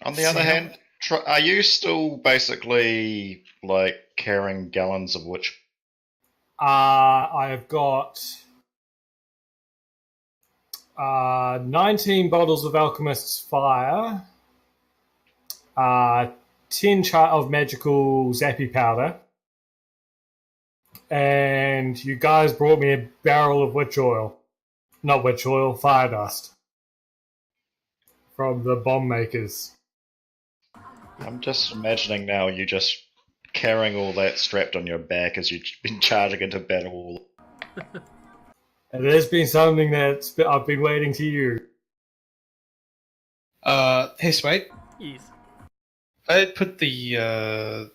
On the other hand, are you still basically like carrying gallons of which? I've got 19 bottles of Alchemist's Fire, 10 of magical zappy powder, and you guys brought me a barrel of witch oil. Not witch oil, fire dust. From the bomb makers. I'm just imagining now you just carrying all that strapped on your back as you've been charging into battle. And there's been something that I've been waiting to use. Hey, Smite. Yes. I put I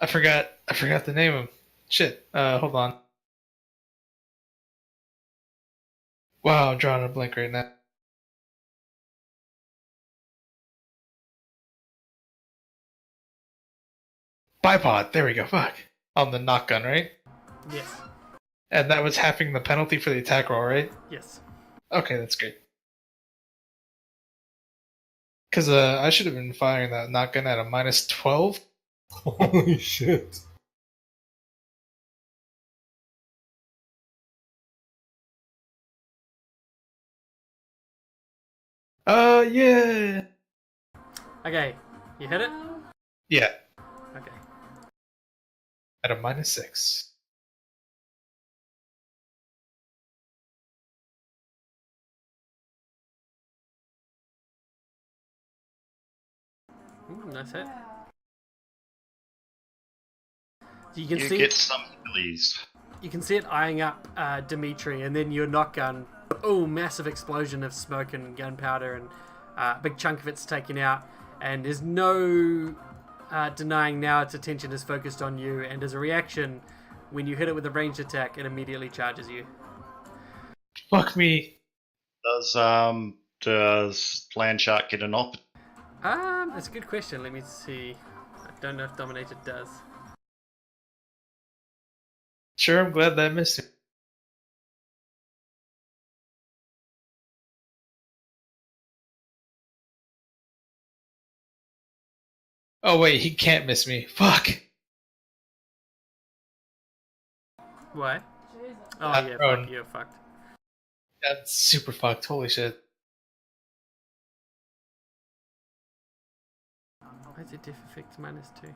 forgot the name of him. Shit. Hold on. Wow, I'm drawing a blank right now. Bipod. There we go. Fuck. On the knock gun, right? Yes. And that was halving the penalty for the attack roll, right? Yes. Okay, that's great. Because I should have been firing that knock gun at a minus 12. Holy shit. Yeah. Okay. You hit it? Yeah, Okay. at a minus 6. Nice hit. You can You see get some please. you can see it eyeing up Dimitri, and then your knock gun. Oh, massive explosion of smoke and gunpowder, and a big chunk of it's taken out. And there's no denying now its attention is focused on you. And as a reaction, when you hit it with a ranged attack, it immediately charges you. Fuck me. Does land shark get an op? That's a good question. Let me see. I don't know if Dominated does. Sure, I'm glad that I missed it. Oh wait, he can't miss me. Fuck. Why? Oh Not yeah, prone. fuck, you're fucked. That's super fucked. Holy shit. Why is it diff effects -2?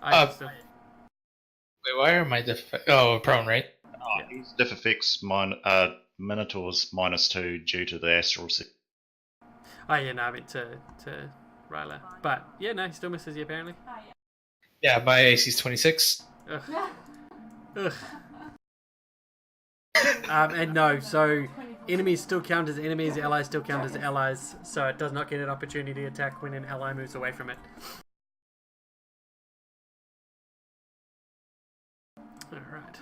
Uh, Still. Wait, why am I Oh, prone, right? Yeah. He's diff effects Minotaur's -2 due to the astral. Oh yeah, no, I meant to Ryla. But yeah, no, he still misses you apparently. Yeah, my AC's 26. Ugh. Ugh. And no, so enemies still count as enemies, allies still count as allies, so it does not get an opportunity to attack when an ally moves away from it. Alright.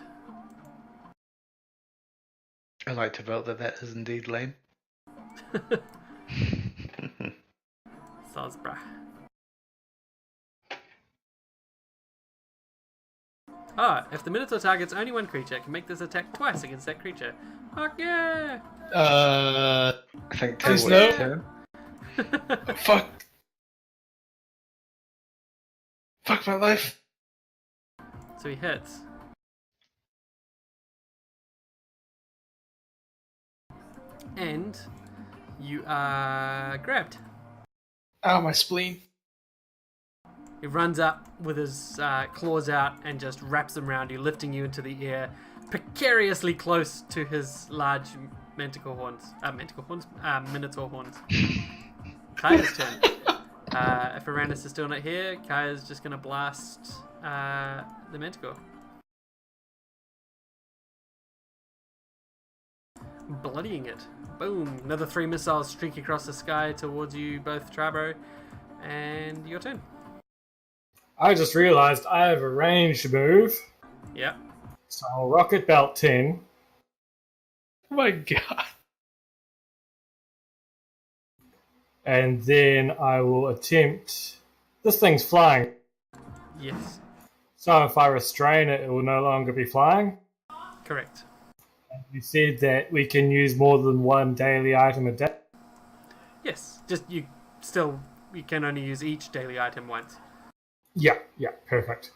I like to vote that is indeed lame. Sosbra. Ah, if the Minotaur targets only one creature, it can make this attack twice against that creature. Fuck yeah! I think Please two no. turn. Fuck. Fuck my life. So he hits. And you are grabbed. Ow, my spleen. He runs up with his claws out and just wraps them around you, lifting you into the air, precariously close to his large Minotaur horns. Minotaur horns. Kaya's turn. If Uranus is still not here, Kaya's just going to blast the Minotaur. Bloodying it. Boom. Another 3 missiles streak across the sky towards you, both Trabo, and your turn. I just realised I have a ranged move, Yep. so I'll rocket belt 10. Oh my god. And then I will attempt. This thing's flying, Yes. so if I restrain it, it will no longer be flying. Correct. You said that we can use more than one daily item a day. Yes. Just you can only use each daily item once. Yeah, perfect.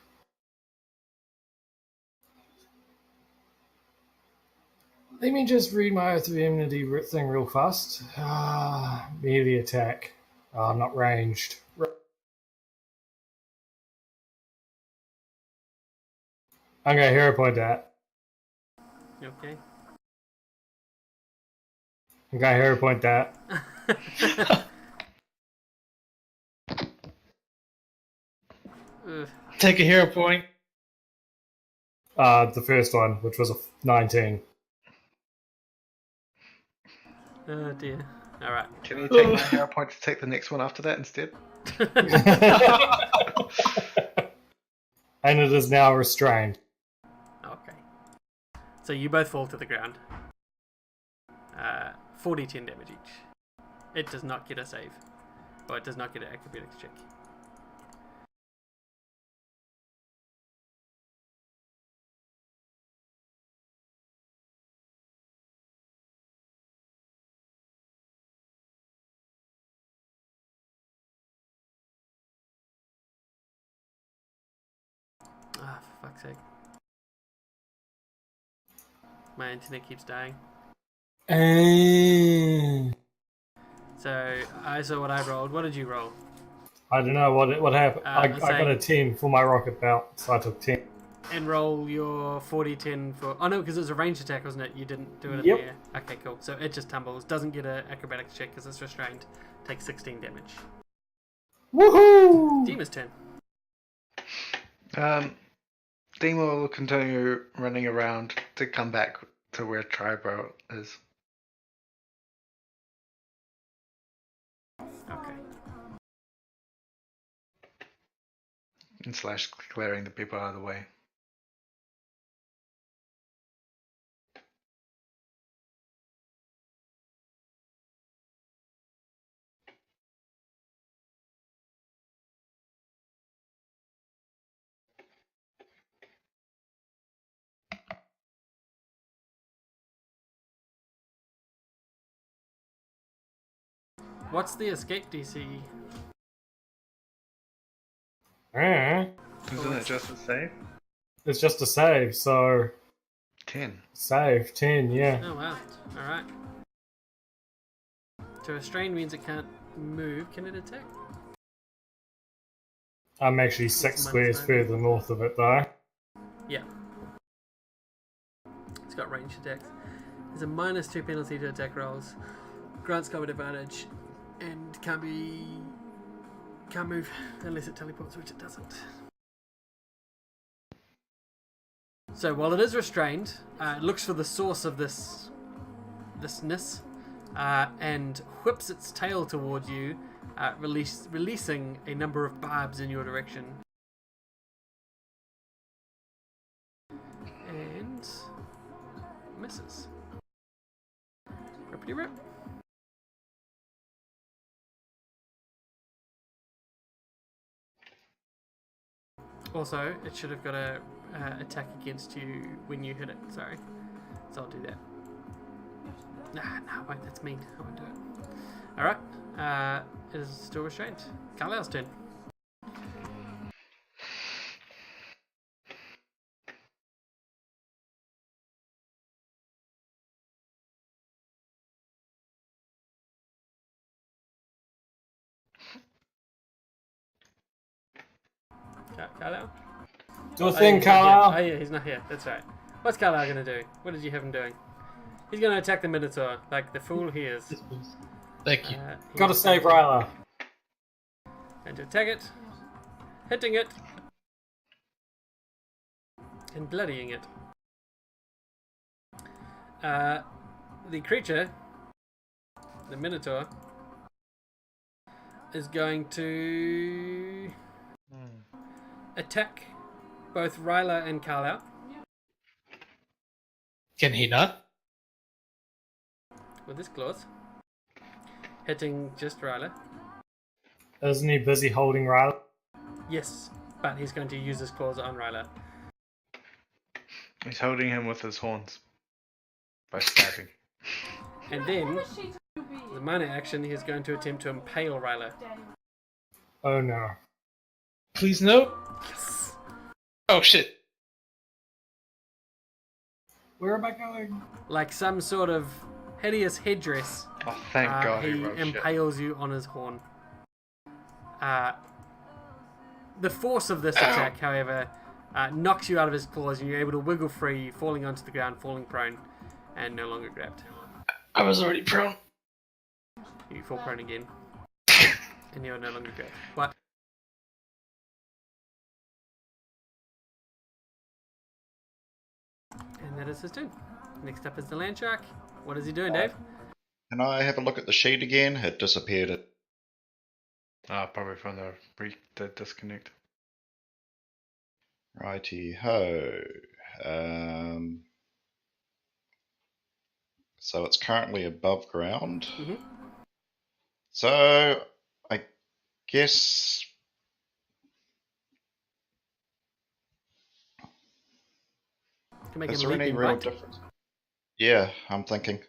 Let me just read my Oath of Enmity thing real fast. Melee attack. Not ranged. I'm going to hero point that. Okay. I'm going to hero point that. Take a hero point. The first one, which was a 19. Oh dear. Alright. Can you take my hero point to take the next one after that instead? And it is now restrained. Okay. So you both fall to the ground. 40-10 damage each. It does not get a save. Or it does not get an acrobatics check. Ah, for fuck's sake. My internet keeps dying. So I saw what I rolled. What did you roll? I don't know what happened. I got a 10 for my rocket belt, so I took 10. And roll your 40-10 for... Oh no, because it was a ranged attack, wasn't it? You didn't do it in Yep. the air. Okay, cool. So it just tumbles. Doesn't get an acrobatics check because it's restrained. Takes 16 damage. Woohoo! Dima's turn. Demo will continue running around to come back to where Tribro is. Okay. And slash clearing the people out of the way. What's the escape DC? Isn't it just a save? It's just a save, so 10. save 10. Yeah. Oh wow. Alright. To restrain means it can't move. Can it attack? I'm actually 6 squares further north of it, though. Yeah. It's got ranged attacks. There's a -2 penalty to attack rolls. Grants combat advantage. And can't move unless it teleports, which it doesn't. So while it is restrained, it looks for the source of thisness, and whips its tail towards you, releasing a number of barbs in your direction. And misses. Rippity rip. Also, it should have got a attack against you when you hit it. Sorry, so I'll do that. Nah, wait, that's mean. I won't do it. All right, it is still restrained. Carlisle's turn. Carlisle? Do a thing, Carlisle. Oh yeah, he's not here. That's right. What's Carlisle gonna do? What did you have him doing? He's gonna attack the Minotaur, like the fool he is. Thank you. Gotta save Ryla. And to attack it, hitting it, and bloodying it. The creature, the Minotaur, is going to attack both Ryla and Carlisle. Can he not? With his claws. Hitting just Ryla. Isn't he busy holding Ryla? Yes, but he's going to use his claws on Ryla. He's holding him with his horns. By stabbing. And then, the minor action, he's going to attempt to impale Ryla. Oh no. Please no. Yes. Oh shit. Where am I going? Like some sort of hideous headdress. Oh, thank God He wrote impales you on his horn. The force of this attack, however, knocks you out of his claws and you're able to wiggle free, falling onto the ground, falling prone, and no longer grabbed. I was already prone. You fall prone again, and you're no longer grabbed. What? And that is his turn. Next up is the land shark. What is he doing, Dave? Can I have a look at the sheet again? It disappeared. Probably from the disconnect. Righty ho. So it's currently above ground. Mm-hmm. So I guess Can make is a there any leaping real bite. difference? Yeah, I'm thinking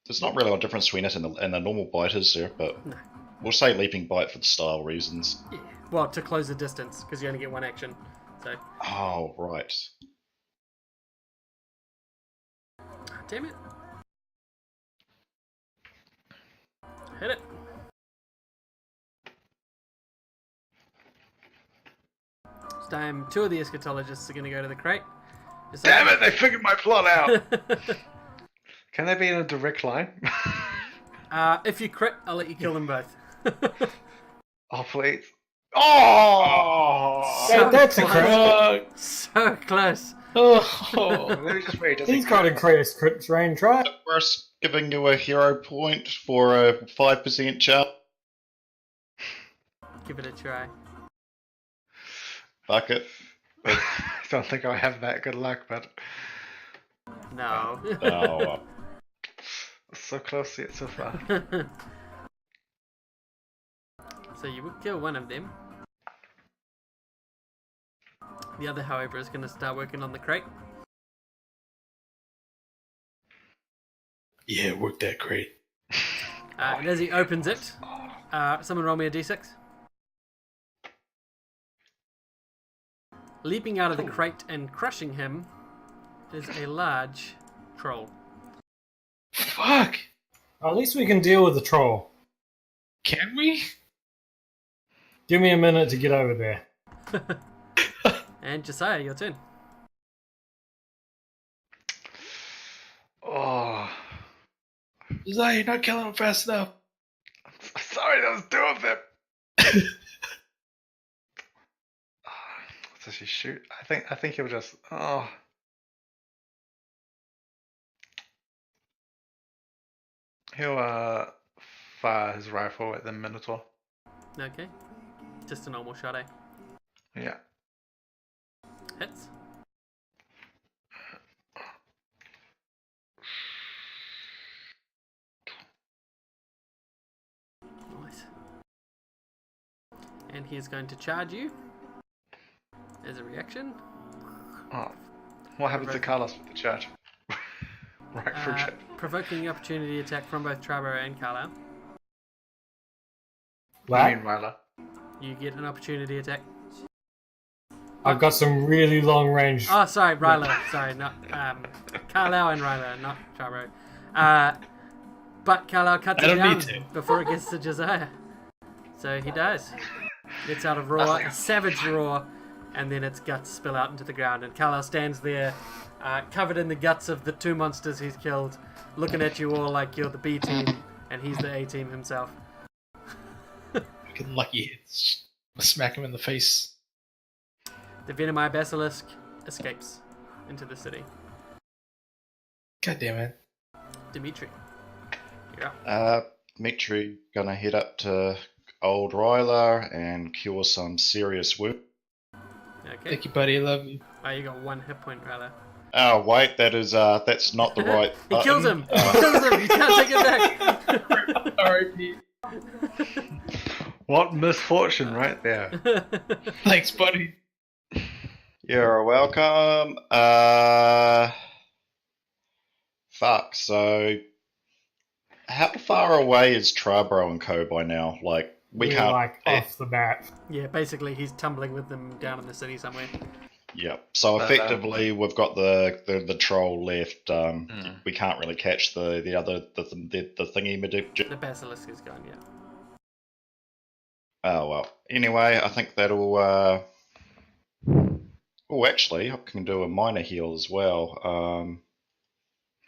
there's not really a difference between it and the normal bite, is there? But No. we'll say leaping bite for the style reasons. Yeah. Well, to close the distance, because you only get one action. So, Oh right. damn it. Hit it. This time, 2 of the eschatologists are going to go to the crate. Just Damn it! They figured my plot out. Can they be in a direct line? If you crit, I'll let you kill them both. Oh please. Oh! Hey, that's a crit. So close. Oh. Let me just wait. He's got increased crit range, right? Worth giving you a hero point for a 5% chance. Give it a try. Fuck it. I don't think I have that good luck, but No. Oh, so close yet so far. So you would kill one of them. The other, however, is going to start working on the crate. Yeah, work that crate. And as he opens it, Someone roll me a d6. Leaping out of the crate and crushing him is a large troll. Fuck. At least we can deal with the troll. Can we? Give me a minute to get over there. And Josiah, your turn. Oh, Zai, you're not killing him fast enough. sorry, that was two of them. Does he shoot? I think he'll just. Oh. He'll fire his rifle at the Minotaur. Okay. Just a normal shot, eh? Yeah. Hits. Nice. And he's going to charge you as a reaction. Oh. What happens to Carlos with the charge? Right for check. Provoking the opportunity attack from both Trabo and Carlisle. I mean, Ryla. You get an opportunity attack. I've got some really long range. Oh, sorry, Ryla. Sorry, not Carlisle and Ryla, not Trabo. But Carlisle cuts I it don't down need to. before it gets to Josiah. So he dies. Gets out of roar, a savage roar, and then its guts spill out into the ground. And Carlisle stands there, covered in the guts of the two monsters he's killed, looking at you all like you're the B team, and he's the A team himself. Fucking lucky hits. Smack him in the face. The Venomite Basilisk escapes into the city. God damn it. Dimitri. Yeah. Dimitri gonna head up to old Ryla and cure some serious wound. Okay. Thank you, buddy. I love you. Oh, you got 1 hit point, rather. Oh wait, that's not the right He button. kills him! He kills him! You can't take it back! R.I.P. What misfortune right there. Thanks, buddy. You're welcome. Fuck, so how far away is Trabro and Co by now? Like, we We're can't... like off the map. Yeah, basically he's tumbling with them down in the city somewhere. Yep. So effectively, we've got the troll left. Hmm. We can't really catch the other the thingy majig. The basilisk is gone, yeah. Oh well. Anyway, I think that'll. Oh, actually, I can do a minor heal as well.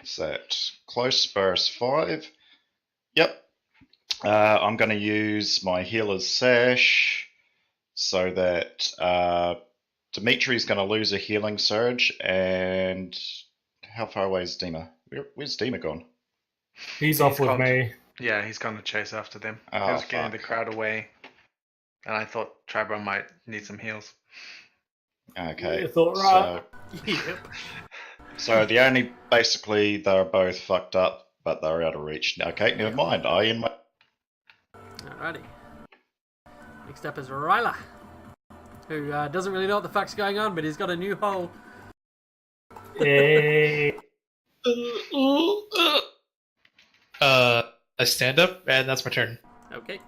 Is that close burst 5? Yep. I'm going to use my healer's sash so that Dimitri's going to lose a healing surge. And how far away is Dima? Where's Dima gone? He's off with gone. me. Yeah, he's gonna chase after them. Oh, he was getting the fuck. crowd away. And I thought Trabro might need some heals. Okay. You thought right. Yep. So the only basically they're both fucked up, but they're out of reach. Okay, never mind. I in my Alrighty. Next up is Ryla, who doesn't really know what the fuck's going on, but he's got a new hole. Hey. I stand up, and that's my turn. Okay.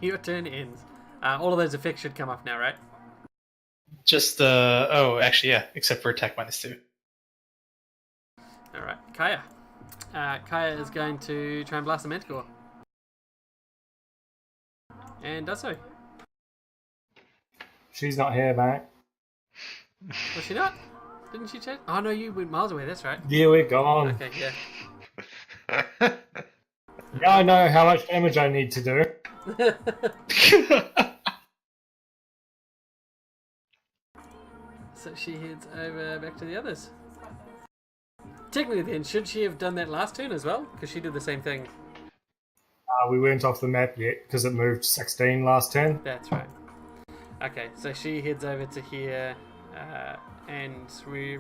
Your turn ends. All of those effects should come off now, right? Just, oh, actually, yeah, except for attack -2. Alright, Kaya. Kaya is going to try and blast the Manticore. And does so. She's not here, mate. Was she not? Didn't she check? Oh no, you went miles away, that's right. Yeah, we're gone. Okay, yeah. Now I know how much damage I need to do. So she heads over back to the others. Technically then, should she have done that last turn as well? Because she did the same thing. We weren't off the map yet because it moved 16 last turn. That's right. Okay, so she heads over to here and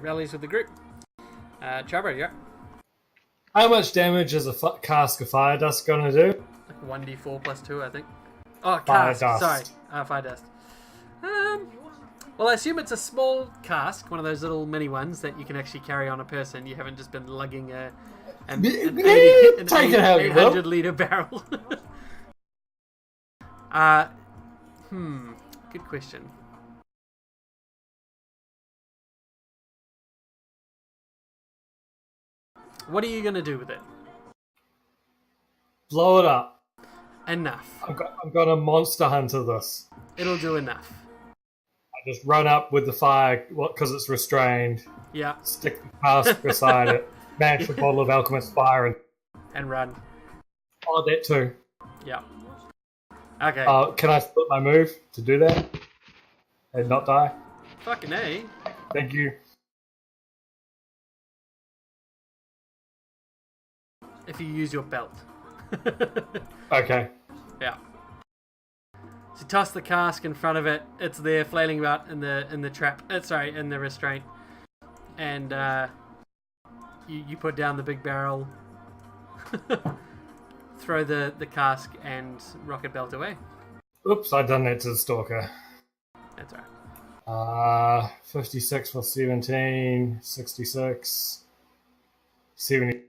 rallies with the group. Charbro, you're up. How much damage is a cask of fire dust gonna do? Like 1d4 plus 2, I think. Oh, Fire cask. dust. Sorry. Fire dust. Well, I assume it's a small cask, one of those little mini ones that you can actually carry on a person. You haven't just been lugging an Take it how you will. 800 litre barrel. Good question. What are you gonna do with it? Blow it up. Enough. I'm gonna monster hunter this. It'll do enough. I just run up with the fire because it's restrained. Yeah. Stick the cask beside it. Smash the bottle of alchemist fire And run. Oh, that too. Yeah. Okay. Can I split my move to do that and not die? Fucking A. Thank you. If you use your belt. Okay. Yeah. So toss the cask in front of it. It's there flailing about in the trap. In the restraint. And you put down the big barrel. Throw the cask and rocket belt away. Oops, I done that to the stalker. That's right. 56 plus 17, 66, 70.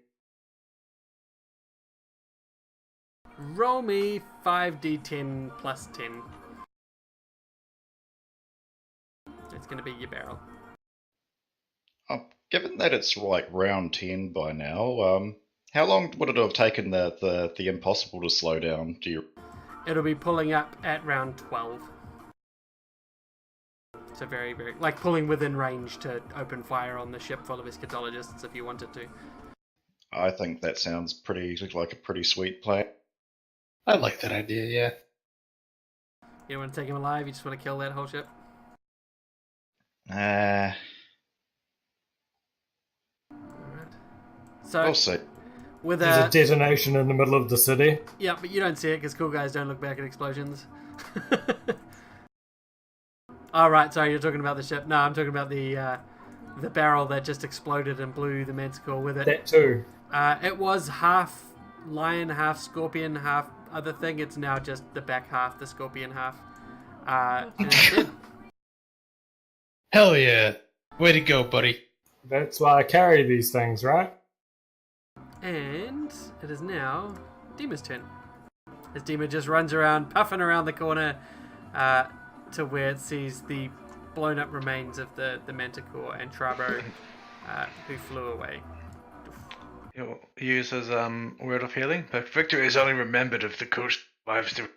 Roll me 5d10 plus 10. It's going to be your barrel. Given that it's like round 10 by now, how long would it have taken the impossible to slow down? It'll be pulling up at round 12. So very, very... Like pulling within range to open fire on the ship full of eschatologists if you wanted to. I think that sounds like a pretty sweet plan. I like that idea, yeah. You don't want to take him alive, you just want to kill that whole ship? Alright. So, We'll see. with There's a detonation in the middle of the city. Yeah, but you don't see it because cool guys don't look back at explosions. Right, sorry, you're talking about the ship. No, I'm talking about the barrel that just exploded and blew the manticore with it. That too. It was half lion, half scorpion, half other thing. It's now just the back half, the scorpion half. And it's dead. Hell yeah. Way to go, buddy. That's why I carry these things, right? And it is now Dima's turn. As Dima just runs around, puffing around the corner to where it sees the blown up remains of the manticore and Trabo who flew away. He'll use his word of healing, but victory is only remembered if the coach survives to.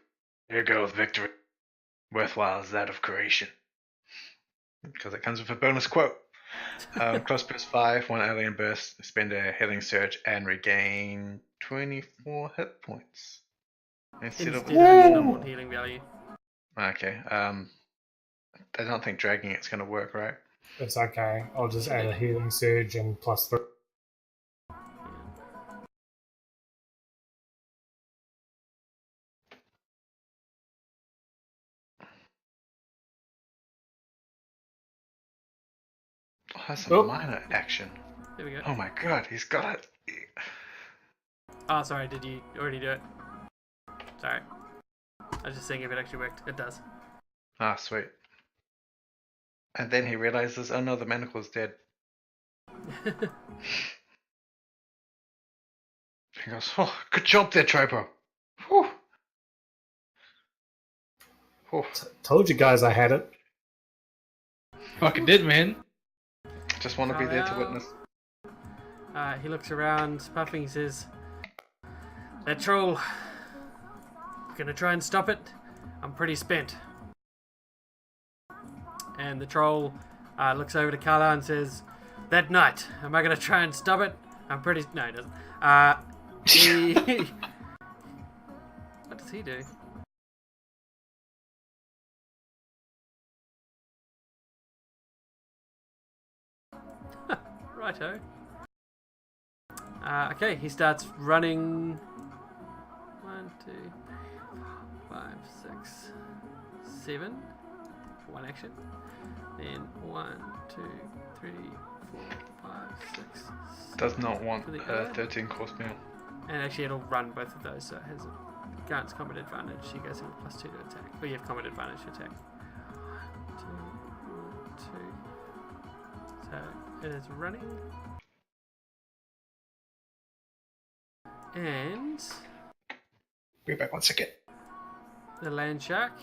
Here goes victory. Worthwhile is that of creation. Because it comes with a bonus quote. Close plus 5, 1 alien burst, spend a healing surge, and regain 24 hit points. Instead of your normal healing value. Okay. I don't think dragging it's going to work, right? It's okay. I'll just add a healing surge and plus 3. Oh, that's a Oh. minor action. There we go. Oh my god, he's got it. Oh, sorry, did you already do it? Sorry. I was just seeing if it actually worked. It does. Ah, sweet. And then he realizes, oh no, the manacle's dead. He goes, oh, good job there, Tripo. Whew. Whew. Told you guys I had it. Fucking did, man. Just want to be there to witness. He looks around, puffing, he says, that troll, gonna try and stop it? I'm pretty spent. And the troll looks over to Carla and says, that night, am I gonna try and stop it? I'm pretty... No, he doesn't. What does he do? Righto. Okay, he starts running. 1, 2, 5, 6, 7. One action. Then 1, 2, 3, 4, 5, 6. Does not want to the a other. 13 course meal. And actually, it'll run both of those, so it has a Gant's combat advantage. You guys have a +2 to attack. Or you have combat advantage to attack. 2, 2. So it is running. And Be back 1 second. The land shark.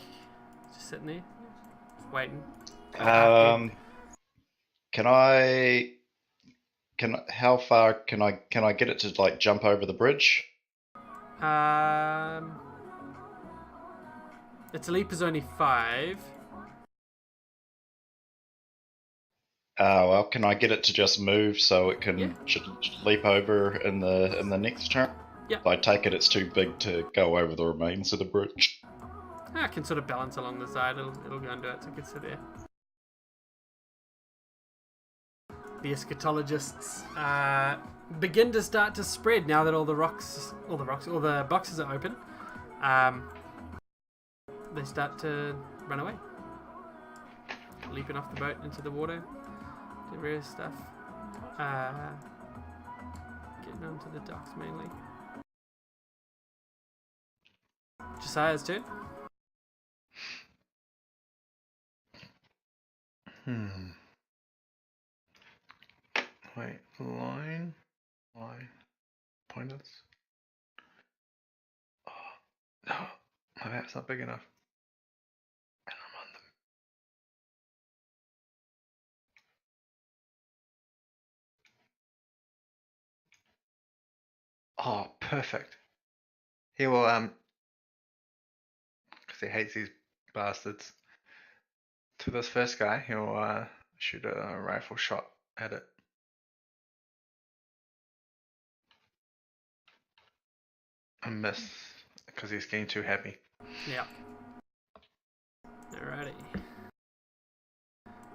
Just sitting there. Just waiting. How far can I get it to like jump over the bridge? Its leap is only 5. Well, can I get it to just move so it can leap over in the next turn? Yep. If I take it, it's too big to go over the remains of the bridge. I can sort of balance along the side. It'll go and do it, so it can sit there. The eschatologists begin to start to spread now that all the boxes are open. They start to run away, leaping off the boat into the water, do various stuff, getting onto the docks mainly. Josiah's turn. Wait, line, pointers. Oh, no, my map's not big enough. And I'm on them. Oh, perfect. He will, because he hates these bastards. To this first guy, he'll shoot a rifle shot at it. I miss because he's getting too happy. Yeah. Alrighty.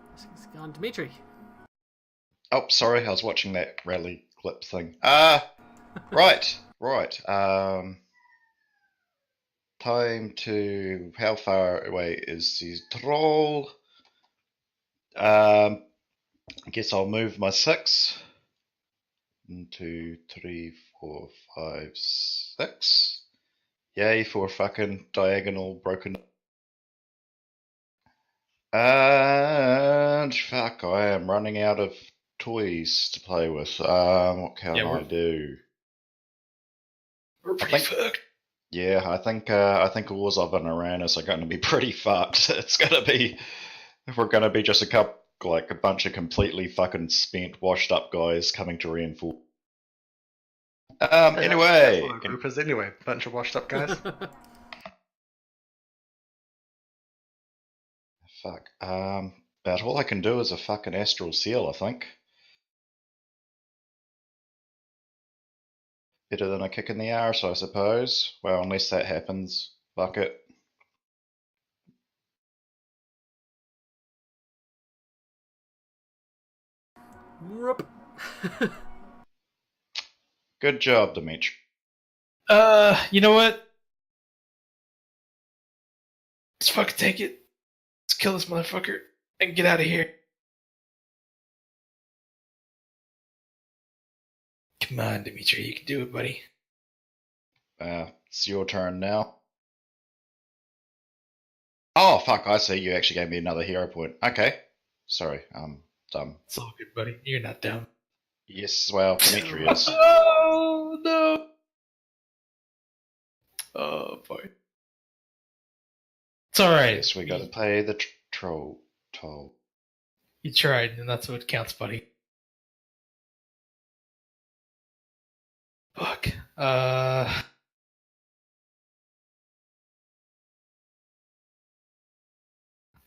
Let's go on, Dimitri. Oh, sorry, I was watching that rally clip thing. Right. Time to... How far away is his troll? I guess I'll move my 6. 1, 2, 3, 4, 5, 6. Yay for fucking diagonal broken. And fuck, I am running out of toys to play with. What can I do? We're pretty fucked. Yeah, I think Wars of an Uranus are going to be pretty fucked. We're going to be just a bunch of completely fucking spent, washed up guys coming to reinforce. Anyway, that's what our group is anyway. Bunch of washed up guys. Fuck. About all I can do is a fucking astral seal, I think. Better than a kick in the arse, I suppose. Well, unless that happens. Fuck it. Whoop. Good job, Dimitri. You know what? Let's fucking take it. Let's kill this motherfucker and get out of here. Come on, Dimitri, you can do it, buddy. It's your turn now. Oh, fuck, I see. You actually gave me another hero point. Okay. Sorry, I'm dumb. It's all good, buddy. You're not dumb. Yes, well, Dimitri is. Oh, no. Oh, boy. It's alright. Yes, we gotta pay the troll toll. You tried, and that's what counts, buddy. Fuck.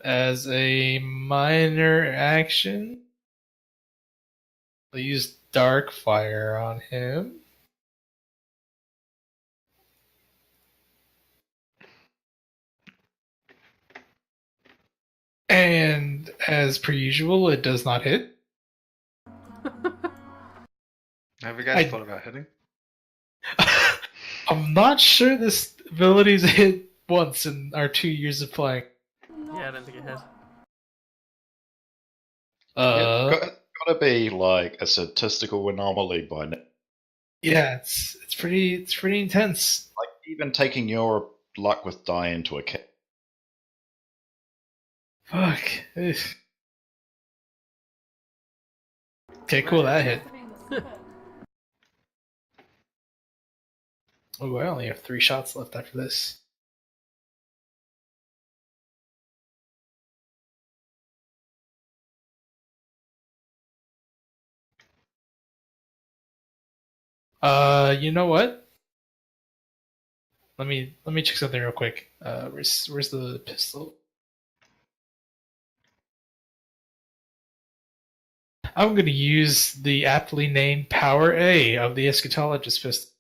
As a minor action, I'll use Dark Fire on him. And as per usual, it does not hit. Have you guys thought about hitting? I'm not sure this ability's hit once in our 2 years of playing. Yeah, I don't think it has. Gotta be like a statistical anomaly by now. Yeah, it's pretty intense. Like even taking your luck with die into account. Fuck. Ugh. Okay, cool, that hit. Oh, I only have 3 shots left after this. You know what? Let me check something real quick. Where's the pistol? I'm gonna use the aptly named Power A of the Eschatologist pistol.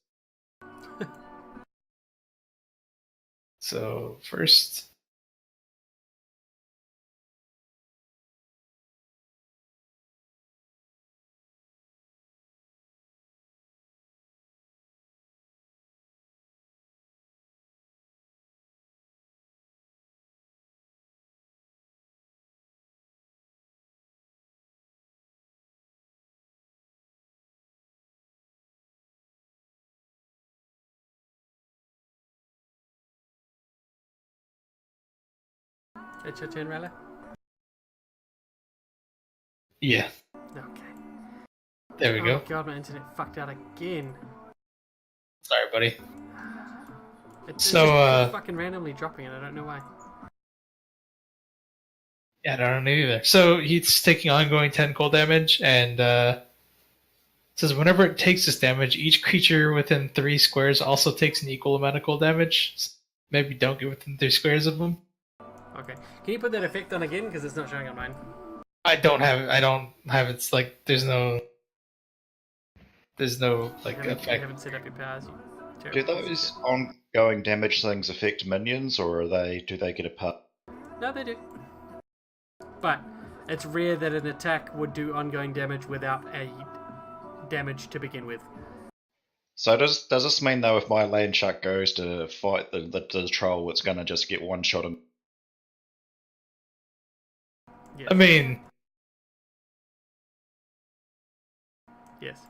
So first, It's your turn, Rella? yeah, Okay. there we Oh go. god, my internet fucked out again. Sorry, buddy. It So, just keeps fucking randomly dropping it, I don't know why. Yeah, I don't know either. So he's taking ongoing 10 cold damage, and says whenever it takes this damage, each creature within 3 squares also takes an equal amount of cold damage. Maybe don't get within 3 squares of them. Okay. Can you put that effect on again? Because it's not showing on mine. I don't have it's like there's no like You effect. haven't set up your powers. You Do terrible. those ongoing damage things affect minions, or do they get a part? No, they do. But it's rare that an attack would do ongoing damage without a damage to begin with. So does this mean though, if my land shark goes to fight the troll, it's gonna just get one shot him? Yes. I mean, Yes.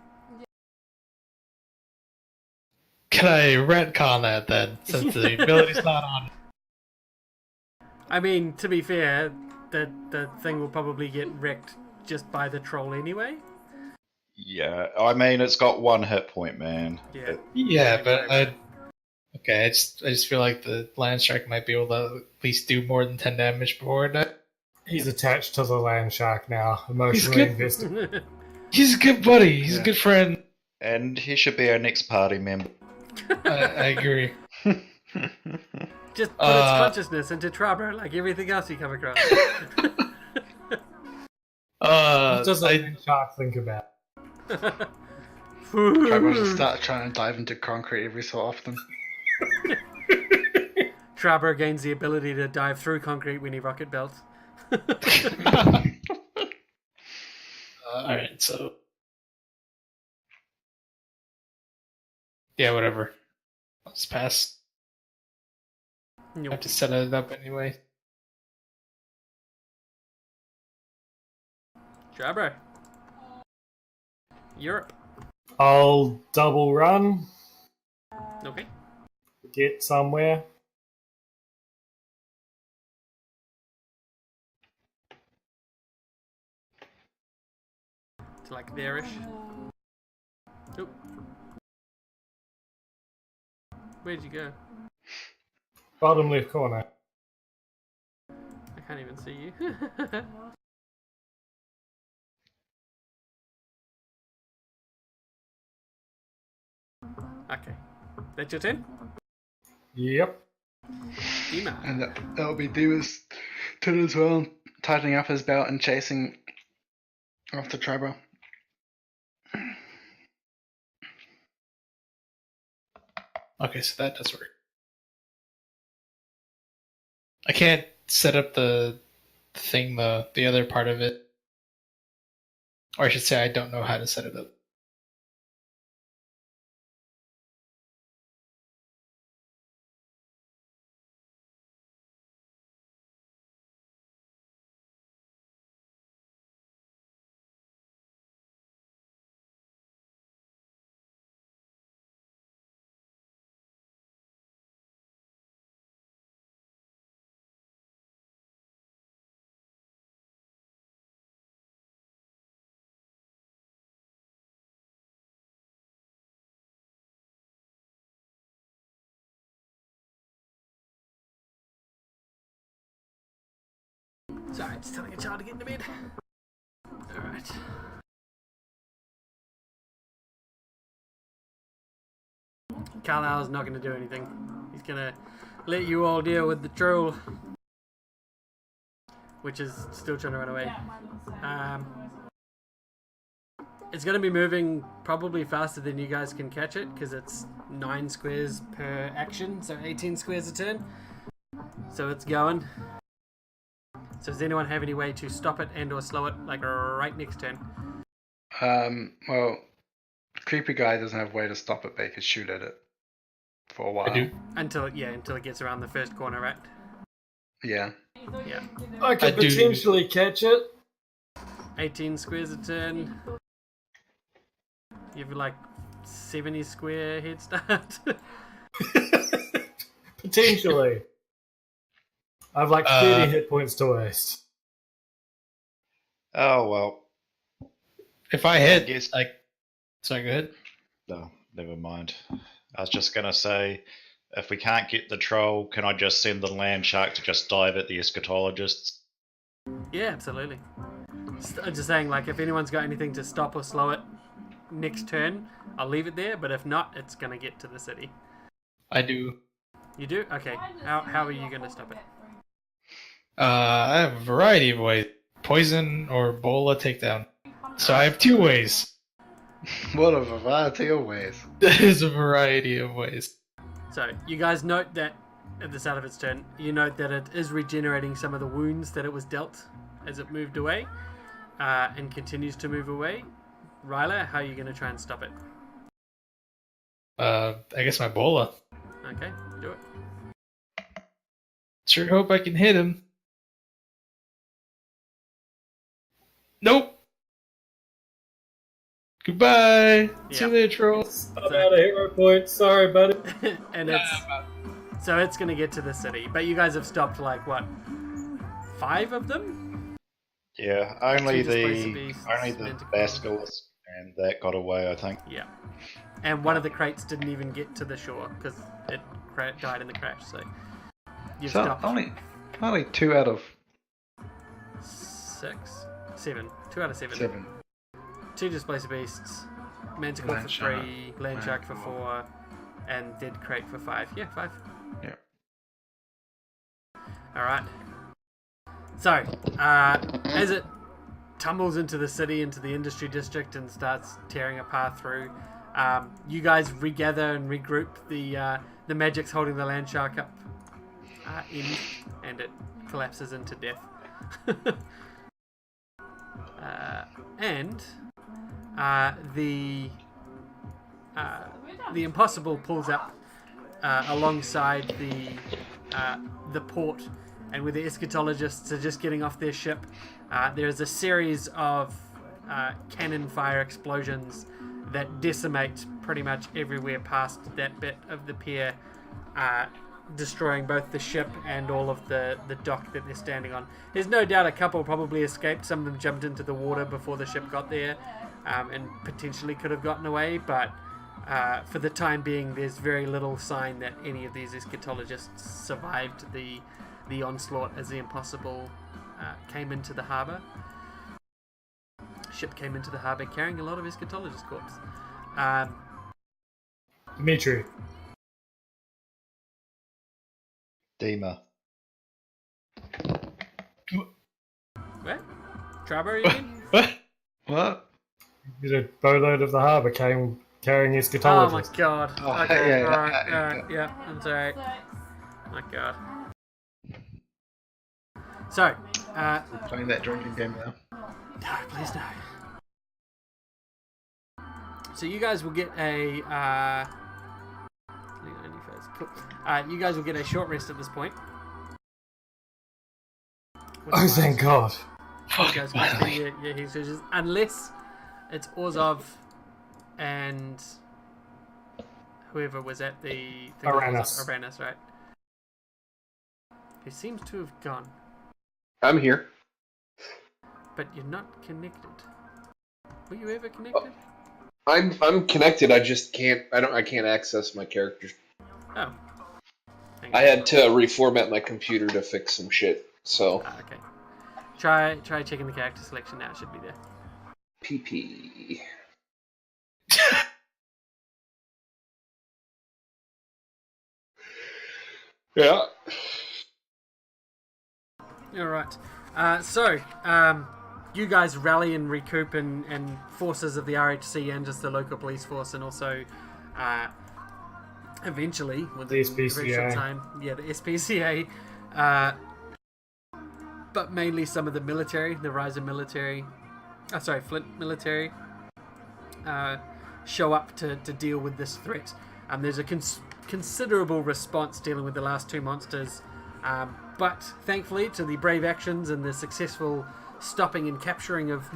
can I retcon that then, since the ability's not on? I mean, to be fair, the thing will probably get wrecked just by the troll anyway. Yeah, I mean it's got 1 hit point, man. Yeah. Yeah, but okay, I just feel like the land shark might be able to at least do more than 10 damage before it dies. He's attached to the land shark now, emotionally good. invested. He's a good buddy. He's a good friend. And he should be our next party member. I agree. Just put its consciousness into Trabro like everything else you come across. What does the land shark think about? Trevor just start trying to dive into concrete every so often. Trabro gains the ability to dive through concrete when he rocket belts. Alright, so. Yeah, whatever. Let's pass. I have to set it up anyway. Trabro. Europe. I'll double run, Okay. get somewhere. It's like there-ish. Oop. Where'd you go? Bottom left corner. I can't even see you. Okay. That's your turn? Yep. Dima. And that'll be Dima's turn as well, tightening up his belt and chasing after Trevor. Okay, so that does work. I can't set up the thing, the other part of it. Or I should say, I don't know how to set it up. Sorry, just telling a child to get into bed. Alright. Carlisle's not going to do anything. He's going to let you all deal with the troll, which is still trying to run away. It's going to be moving probably faster than you guys can catch it, because it's 9 squares per action, so 18 squares a turn. So it's going. So does anyone have any way to stop it and or slow it, like right next turn? Well, creepy guy doesn't have a way to stop it, but he could shoot at it for a while. I do. Until it gets around the first corner, right? Yeah. Yeah. I could I do. potentially catch it. 18 squares a turn. You have like 70 square head start. Potentially. I have like 30 hit points to waste. Oh, well. If I hit, Yes. like, sorry, go ahead. No, never mind. I was just going to say, if we can't get the troll, can I just send the land shark to just dive at the eschatologists? Yeah, absolutely. I'm just saying, like, if anyone's got anything to stop or slow it next turn, I'll leave it there, but if not, it's going to get to the city. I do. You do? Okay. How are you going to stop it? I have a variety of ways. Poison or bola takedown. So I have 2 ways. What a variety of ways. There's a variety of ways. So, you guys note that at the start of its turn, you note that it is regenerating some of the wounds that it was dealt as it moved away, and continues to move away. Ryla, how are you going to try and stop it? I guess my bola. Okay, do it. Sure hope I can hit him. Nope. Goodbye. See you Yeah. later, trolls. I'm out of hero points. Sorry, buddy. And so it's going to get to the city, but you guys have stopped like what, 5 of them? Yeah, only Two displacer the beasts, basilisk and that got away, I think. Yeah. And one of the crates didn't even get to the shore because it died in the crash. So you've So stopped only 2 out of 7. 2 out of 7. 7. 2 displacer beasts, manticore Land for shark, 3, land shark for 4, and dead crate for 5. Yeah, 5. Yeah. Alright. So, as it tumbles into the city, into the industry district, and starts tearing a path through, you guys regather and regroup. The magic's holding the land shark up and it collapses into death. The impossible pulls up alongside the port, and where the eschatologists are just getting off their ship, there's a series of cannon fire explosions that decimate pretty much everywhere past that bit of the pier, destroying both the ship and all of the dock that they're standing on. There's no doubt a couple probably escaped. Some of them jumped into the water before the ship got there, and potentially could have gotten away, but for the time being, there's very little sign that any of these eschatologists survived the onslaught as the impossible came into the harbour. Ship came into the harbour carrying a lot of eschatologist corpse. Dimitri. Dima. What? Trouble again? What? A boatload of the harbour came carrying Oh my eschatologists. god. Oh, Okay, yeah, alright, yeah, I'm sorry. My god. So, Playing that drinking game now. no, please no. So you guys will get a cool. You guys will get a short rest at this point. Oh, thank God. You guys will spend your heat surges, unless it's Orzov and whoever was at the thing. Uranus. Uranus, right? He seems to have gone, I'm here. but you're not connected. Were you ever connected? I'm connected. I just can't. I can't access my characters. Oh. Hang I on. had to reformat my computer to fix some shit. So Okay. Try checking the character selection now. It should be there. PP. Yeah. All right. You guys rally and recoup, and forces of the RHC and just the local police force, and also eventually, within The a very short SPCA. time, the SPCA, but mainly some of the military, the Ryza military, Flint military, show up to deal with this threat. There's a considerable response dealing with the last two monsters, but thankfully to the brave actions and the successful stopping and capturing of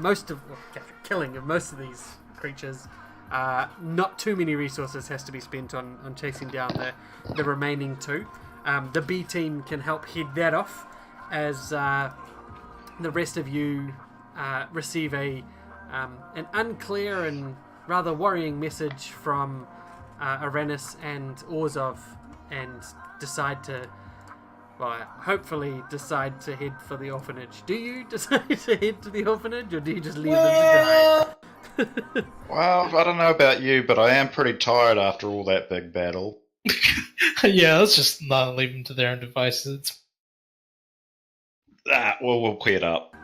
killing of most of these creatures, not too many resources has to be spent on chasing down the remaining two. The B team can help head that off as the rest of you receive an unclear and rather worrying message from Arenis and Orzov, and hopefully decide to head for the orphanage. Do you decide to head to the orphanage, or do you just leave them to die? Well, I don't know about you, but I am pretty tired after all that big battle. Yeah, let's just not leave them to their own devices. We'll clear it up.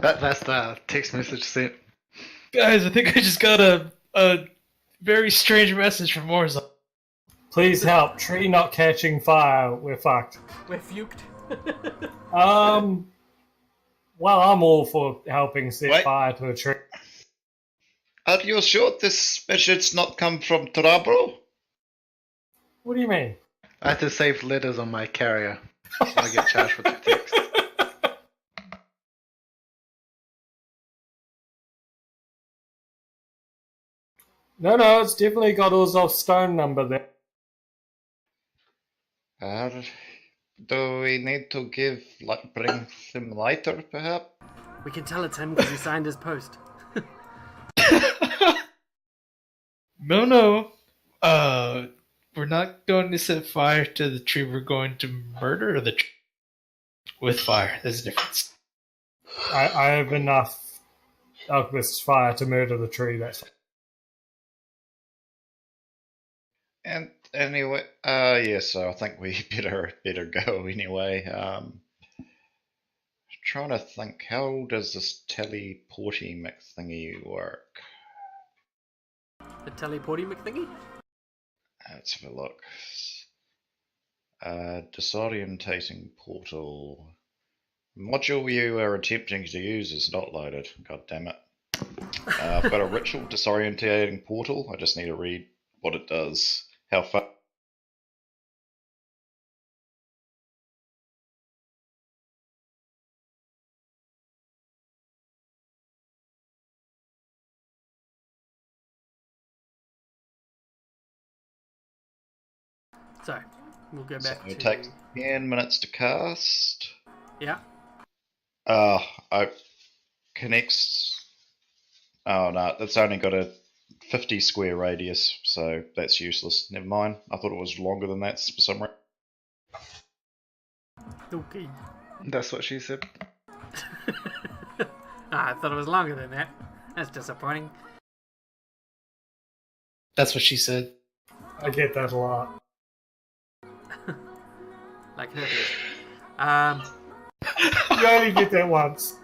That's the text message sent. Guys, I think I just got a very strange message from Orzov. Please help. Tree not catching fire. We're fucked. We're fuked. Well, I'm all for helping set Wait. fire to a tree. Are you sure this message not come from Trabro? What do you mean? I have to save letters on my carrier. So I get charged with the text. No, it's definitely got Orzov's stone number there. Do we need to bring him lighter, perhaps? We can tell it's him because he signed his post. No. We're not going to set fire to the tree. We're going to murder the tree with fire. There's a difference. I have enough alchemist's fire to murder the tree. That's And anyway, so I think we better go anyway. Trying to think, how does this teleporty mix thingy work? The teleporting McThingy? Let's have a look. Disorientating portal. Module you are attempting to use is not loaded. God damn it. I've got a ritual disorientating portal. I just need to read what it does. How far? So, we'll go back It to... takes 10 minutes to cast. Yeah. I connects. Oh no, that's only got a 50 square radius, so that's useless. Never mind. I thought it was longer than that for some reason. Okay. That's what she said. I thought it was longer than that. That's disappointing. That's what she said. I get that a lot. Like herpes. You only get that once.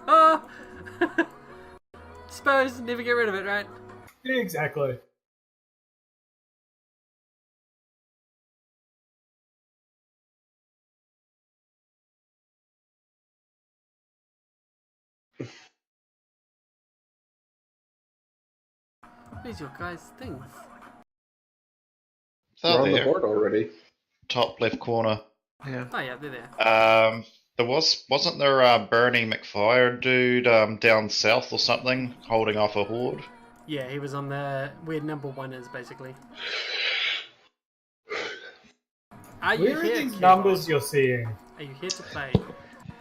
Oh! Suppose, never get rid of it, right? Exactly. Where's your guys' things? We're on the There, board already. top left corner. Yeah. Oh yeah, they're there. Wasn't there a Bernie McFire dude down south or something holding off a horde? Yeah, he was on the... where number one is, basically. Are you Where are here, these Kevin? numbers you're seeing? Are you here to play?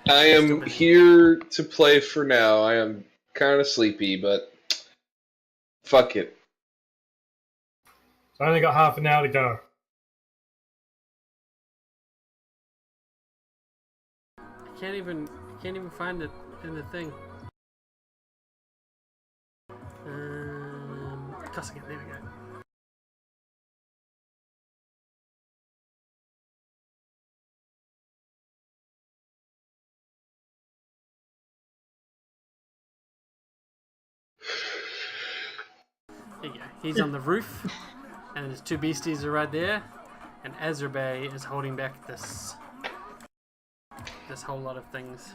I am here to play for now. I am kind of sleepy, but fuck it. I only got half an hour to go. I can't even find it in the thing. Costigan, there we go. There you go. He's on the roof, and his two beasties are right there, and Azrabe is holding back this whole lot of things.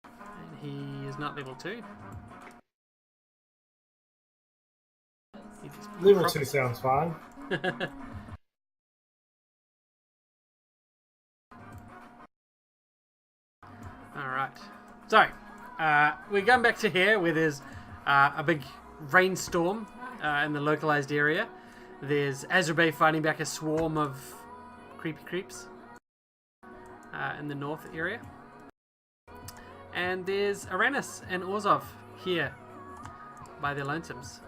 And he is not level 2. Level 2 sounds fine. Alright. So, we're going back to here where there's a big rainstorm in the localized area. There's Azrabe fighting back a swarm of creepy creeps in the north area. And there's Aranis and Orzov here by their lonesomes.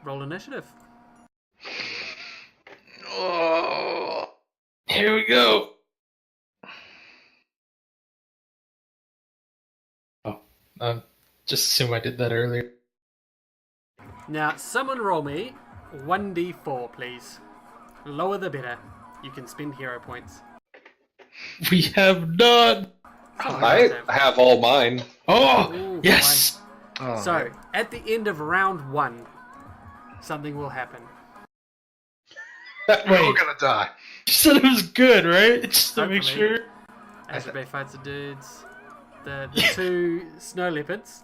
Roll initiative. Oh, here we go. Oh, just assume I did that earlier. Now, someone roll me 1d4, please. Lower the better. You can spend hero points. We have none. I have all mine. Oh, Ooh, yes. Oh, So, at the end of round 1, something will happen. we're all gonna die. You said it was good, right? Just to make Hopefully. sure. Azrabe fights the dudes. The two snow leopards.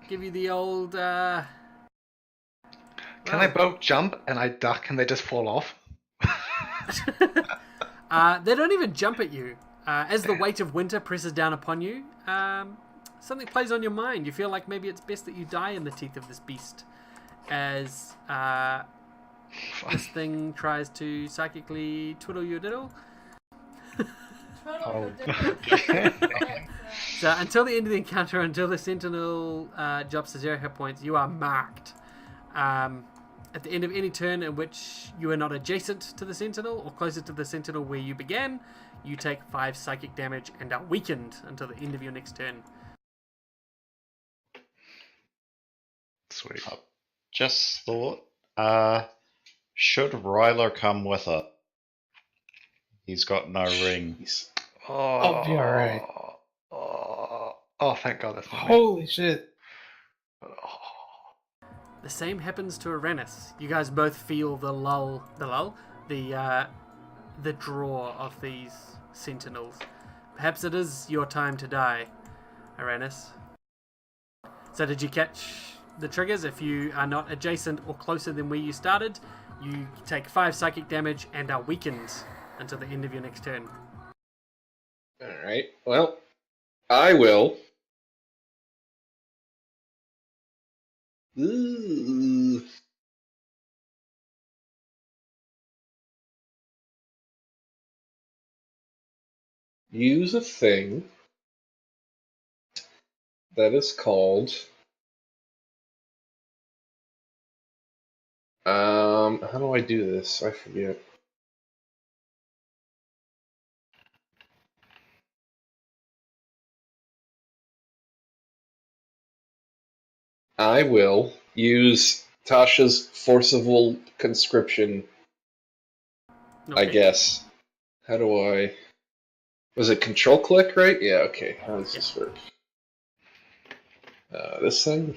Give you the old. Can they both jump and I duck and they just fall off? They don't even jump at you. As the weight of winter presses down upon you, something plays on your mind. You feel like maybe it's best that you die in the teeth of this beast. As this thing tries to psychically twiddle your diddle. Oh. So until the end of the encounter, until the sentinel drops to 0 hit points, you are marked. At the end of any turn in which you are not adjacent to the sentinel or closer to the sentinel where you began, you take 5 psychic damage and are weakened until the end of your next turn. Sweet. Just thought, should Ryler come with it? He's got no ring. Oh, I'll be alright. Oh, thank God that's not me. Holy shit. The same happens to Aranis. You guys both feel the draw of these sentinels. Perhaps it is your time to die, Aranis. So did you catch the triggers? If you are not adjacent or closer than where you started, you take 5 psychic damage and are weakened until the end of your next turn. Alright, well, I will. Ooh. Use a thing that is called how do I do this? I forget. I will use Tasha's forcible conscription, I Okay. guess. How do I... Was it control click, right? Yeah, okay. How does this work? This thing?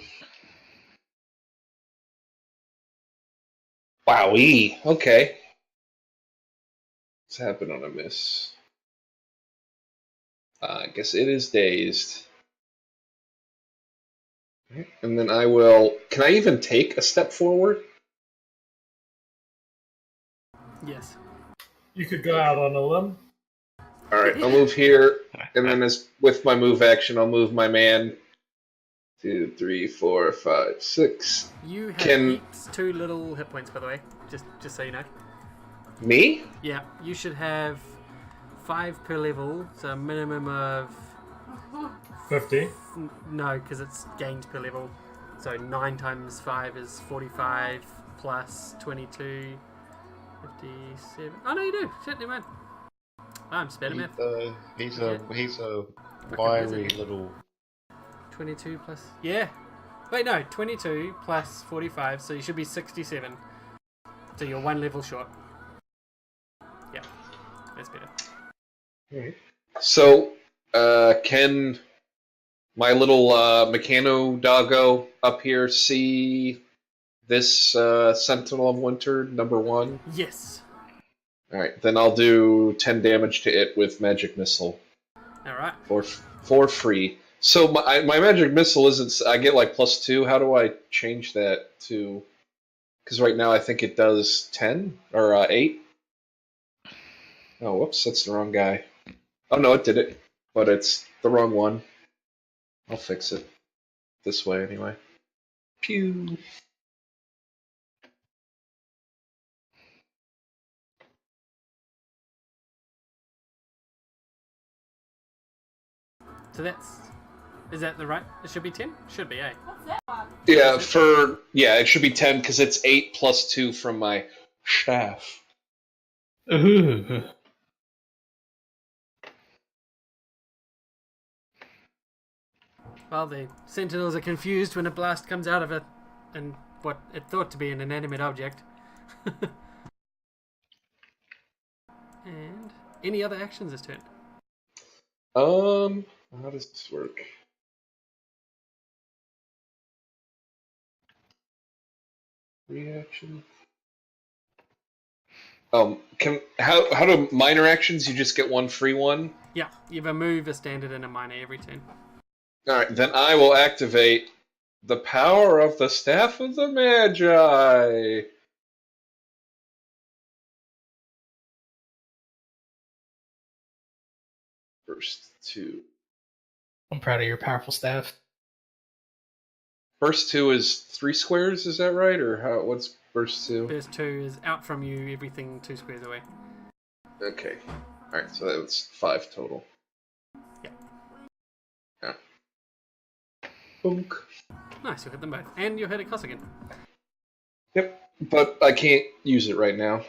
Wowee! Okay. What's happened on a miss? I guess it is dazed. And then I will... Can I even take a step forward? Yes. You could go out on a limb. Alright, I'll move here, and then with my move action, I'll move my man. 2, 3, 4, 5, 6. You have Can- 2 little hit points, by the way. Just so you know. Me? Yeah, you should have 5 per level, so a minimum of 50. no, because it's gained per level. So 9 times 5 is 45 plus 22, 57. Oh no, you do. Shit, never mind. I'm sped He, math. he's Yeah. a Fucking wiry wizard. little. 22 plus. Yeah. Wait, no. 22 plus 45, so you should be 67. So you're 1 level short. Yeah. That's better. Alright. So, can my little Mechano doggo up here see this Sentinel of Winter, number 1? Yes. Alright, then I'll do 10 damage to it with Magic Missile. Alright. For free. So my Magic Missile isn't... I get like +2. How do I change that to... Because right now I think it does 10? Or 8? Oh, whoops, that's the wrong guy. Oh no, it did it. But it's the wrong one. I'll fix it. This way, anyway. Pew! So that's... Is that the right? It should be 10? Should be, eh? Yeah, it should be 10 because it's 8 plus 2 from my staff. Ooh. Well, the sentinels are confused when a blast comes out of it and what it thought to be an inanimate object. And any other actions this turn? How does this work? Reaction. How do minor actions? You just get one free one. Yeah, you have a move, a standard, and a minor every turn. All right, then I will activate the power of the Staff of the Magi. First 2. I'm proud of your powerful staff. First 2 is 3 squares. Is that right, or how? What's first 2? Burst 2 is out from you, everything 2 squares away. Okay. All right, so that's 5 total. Yeah. Yeah. Boonk. Nice, you hit them both. And you hit a Cossigan. Yep, but I can't use it right now.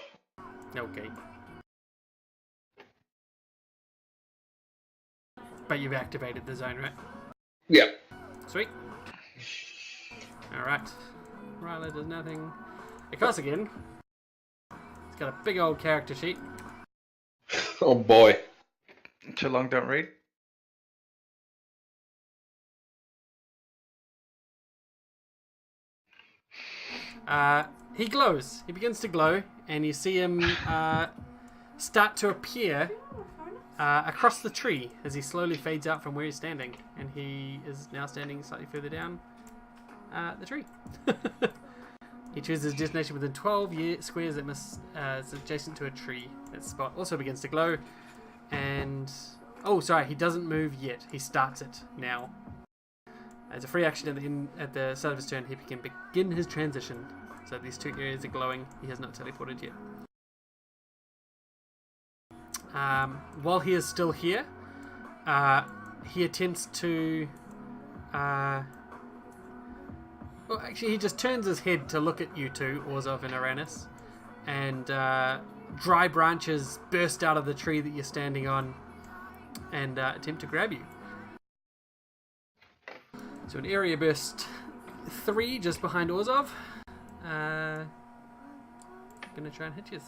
Okay. But you've activated the zone, right? Yeah. Sweet. Alright. Ryla does nothing. A Cossigan. It's got a big old character sheet. Oh boy. Too long, don't read. He glows. He begins to glow, and you see him start to appear across the tree as he slowly fades out from where he's standing. And he is now standing slightly further down the tree. He chooses destination within 12 squares that is adjacent to a tree. That spot also begins to glow. And... oh, sorry, he doesn't move yet. He starts it now. As a free action at the start of his turn, he can begin his transition. So these 2 areas are glowing. He has not teleported yet. While he is still here, he attempts to... well, actually, he just turns his head to look at you two, Orzhov and Uranus. And dry branches burst out of the tree that you're standing on and attempt to grab you. So an area burst 3 just behind Orzhov. Gonna try and hit you.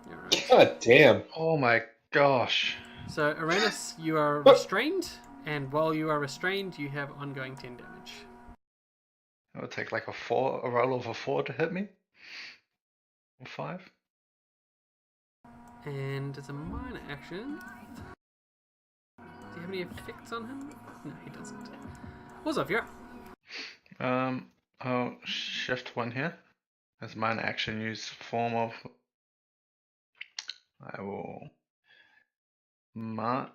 Right. God damn. Oh my gosh. So Uranus, you are restrained, and while you are restrained, you have ongoing 10 damage. It would take like a roll of a 4 to hit me. Or 5. And as a minor action, do you have any effects on him? No, he doesn't. Orzhov, you're up. I'll shift 1 here. As minor action, use form of. I will mark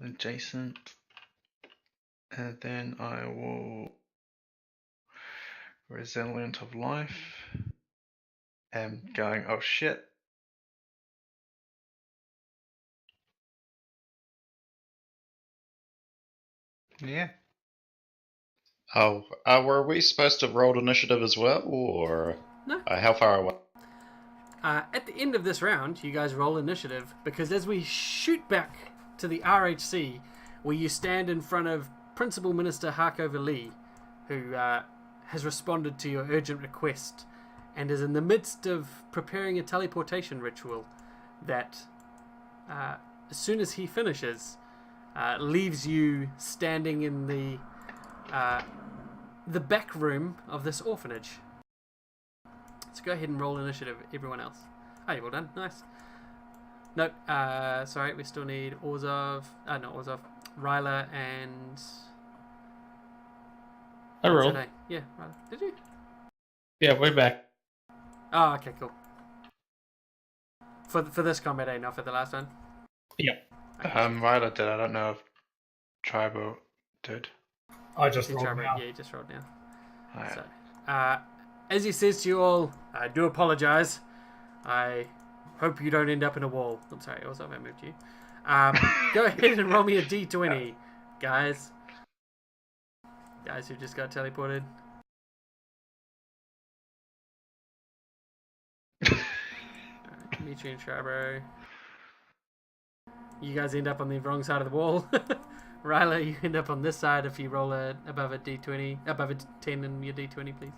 adjacent, and then I will resilient of life. And going, oh shit. Yeah. Oh, were we supposed to roll initiative as well, or No. how far away? At the end of this round, you guys roll initiative, because as we shoot back to the RHC, where you stand in front of Principal Minister Harkover Lee, who has responded to your urgent request and is in the midst of preparing a teleportation ritual that, as soon as he finishes, leaves you standing in the back room of this orphanage. So go ahead and roll initiative, everyone else. Oh, well done. Nice. Nope. Sorry, we still need Orzov. Not Orzov. Ryla and... I rolled. Yeah, Ryla. Did you? Yeah, way back. Oh, okay, cool. For this combat, not for the last one? Yeah. Ryla did. I don't know if Tribo did. I just Yeah, rolled now. yeah, you just rolled now. Alright. So, as he says to you all, I do apologize. I hope you don't end up in a wall. I'm sorry, also I moved you. Go ahead and roll me a d20, guys. Guys who just got teleported. Alright, Dimitri and Charbro. You guys end up on the wrong side of the wall. Ryla, you end up on this side if you roll above a d20, above a 10 in your d20, please.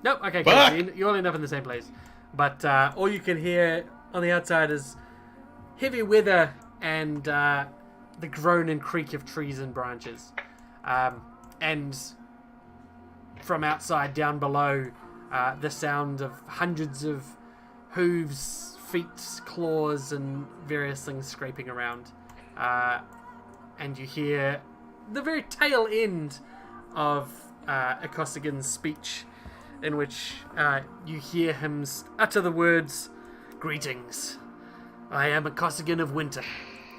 Nope, okay, cool. So you all end up in the same place. But all you can hear on the outside is heavy weather and the groan and creak of trees and branches. And from outside down below, the sound of hundreds of hooves, feet, claws, and various things scraping around. And you hear the very tail end of Akosigan's speech, in which you hear him utter the words, "Greetings, I am Akosigan of Winter."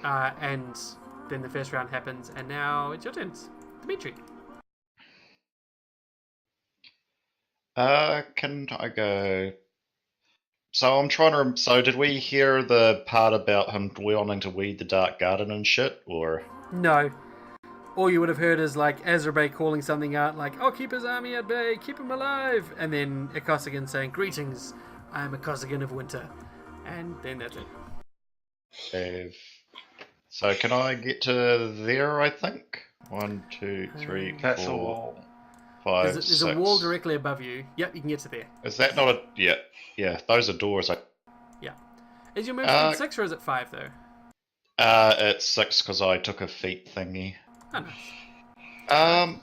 And then the first round happens, and now it's your turns. Dimitri. Can I go? So I'm trying to. So did we hear the part about him wanting to weed the dark garden and shit, or? No. All you would have heard is like Azrabe calling something out, like, "Oh, keep his army at bay, keep him alive," and then Akosigan saying, "Greetings, I am Akosigan of Winter," and then that's it. So can I get to there? I think 1, 2, 3, That's a 4, wall. 5, There's 6. a wall directly above you. Yep, you can get to there. Is that not a? Yeah. Those are doors. Yeah. Is your move speed 6 or is it 5 though? It's 6 because I took a feet thingy. Oh, nice.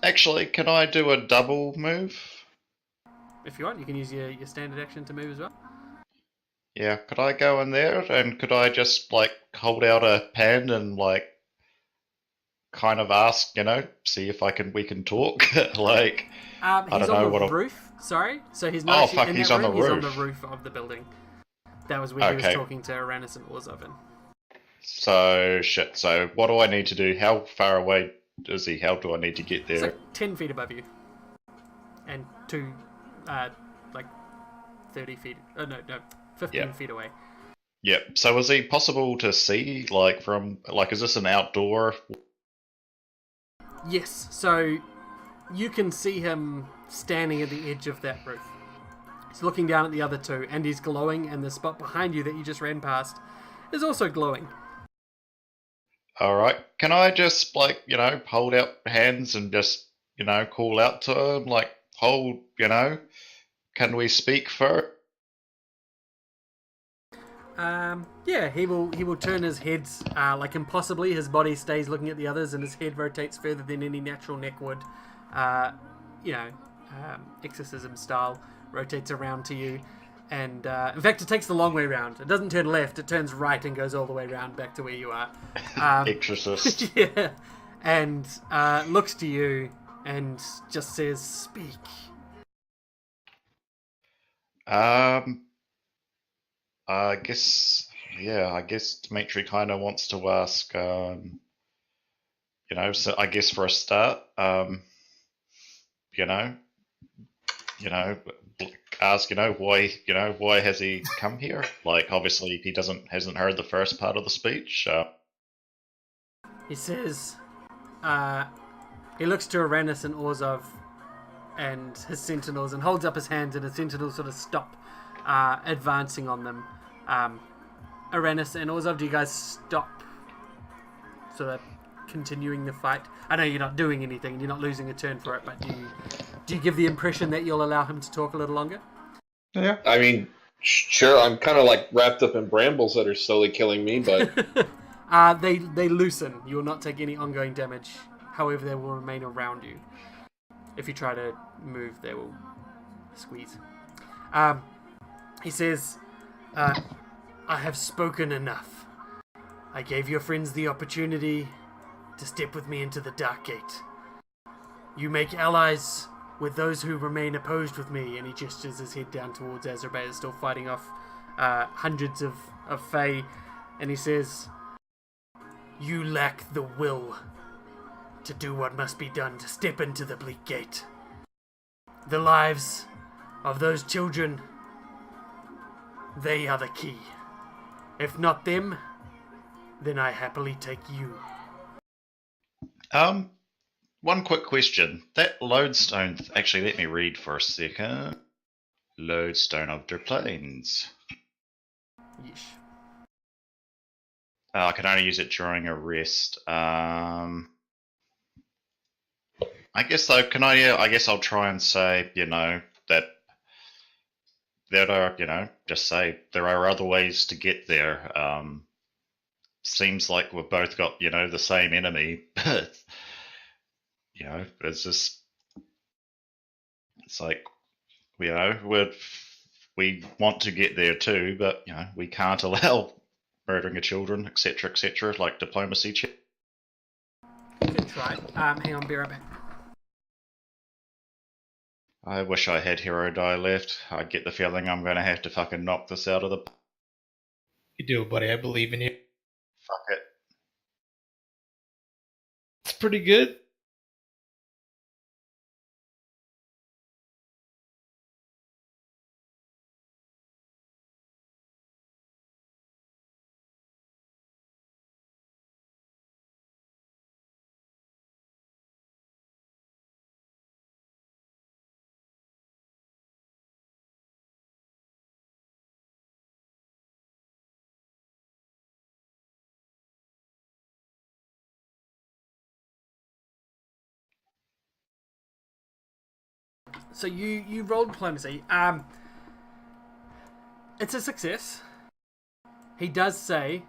Actually, can I do a double move? If you want, you can use your standard action to move as well. Yeah, could I go in there and could I just like hold out a hand and like kind of ask, see if we can talk? Like, I He's don't know on what the a roof. Sorry, so he's not. Actually in he's that on the room, He's on roof. the roof of the building. That was where he was Okay. talking to Aranis and Orzov in. So shit. So what do I need to do? How far away is he? How do I need to get It's there? like 10 feet above you, and like 30 feet. Oh no, 15 Yeah. feet away. Yep. So is he possible to see like from like is this an outdoor? Yes, so you can see him standing at the edge of that roof. He's looking down at the other two, and he's glowing, and the spot behind you that you just ran past is also glowing. Alright. Can I just like, hold out hands and just, call out to him like hold, can we speak first? Yeah, he will turn his head, like impossibly. His body stays looking at the others, and his head rotates further than any natural neck would. Exorcism style, rotates around to you, and in fact, it takes the long way round. It doesn't turn left; it turns right and goes all the way round back to where you are. Exorcist. Yeah, and looks to you and just says, "Speak." I guess Dimitri kind of wants to ask, so I guess for a start, ask, why has he come here? Like, obviously he hasn't heard the first part of the speech. He says, he looks to Aranis and Orzov, and his sentinels and holds up his hands, and his sentinels sort of stop advancing on them. Aranis and Orzov, do you guys stop sort of continuing the fight? I know you're not doing anything, you're not losing a turn for it, but do you give the impression that you'll allow him to talk a little longer? Yeah. I mean, sure, I'm kind of like wrapped up in brambles that are slowly killing me, but They loosen. You will not take any ongoing damage. However, they will remain around you. If you try to move, they will squeeze. He says, I have spoken enough. I gave your friends the opportunity to step with me into the Dark Gate. You make allies with those who remain opposed with me, and he gestures his head down towards Azerbaijan, still fighting off hundreds of Fae, and he says, you lack the will to do what must be done to step into the Bleak Gate. The lives of those children, they are the key. If not them, then I happily take you. One quick question. That lodestone, actually, let me read for a second. Lodestone of their planes. Yeesh. I can only use it during a rest. I guess though, can I? I guess I'll try and say, that there are, just say there are other ways to get there. Seems like we've both got, the same enemy, but it's just, it's like, we want to get there too, but we can't allow murdering of children, etc., like diplomacy check. Good try. Hang on, be right back. I wish I had hero die left. I get the feeling I'm gonna have to fucking knock this out of the. You do, buddy. I believe in you. Fuck it. It's pretty good. So you rolled diplomacy. It's a success. He does say,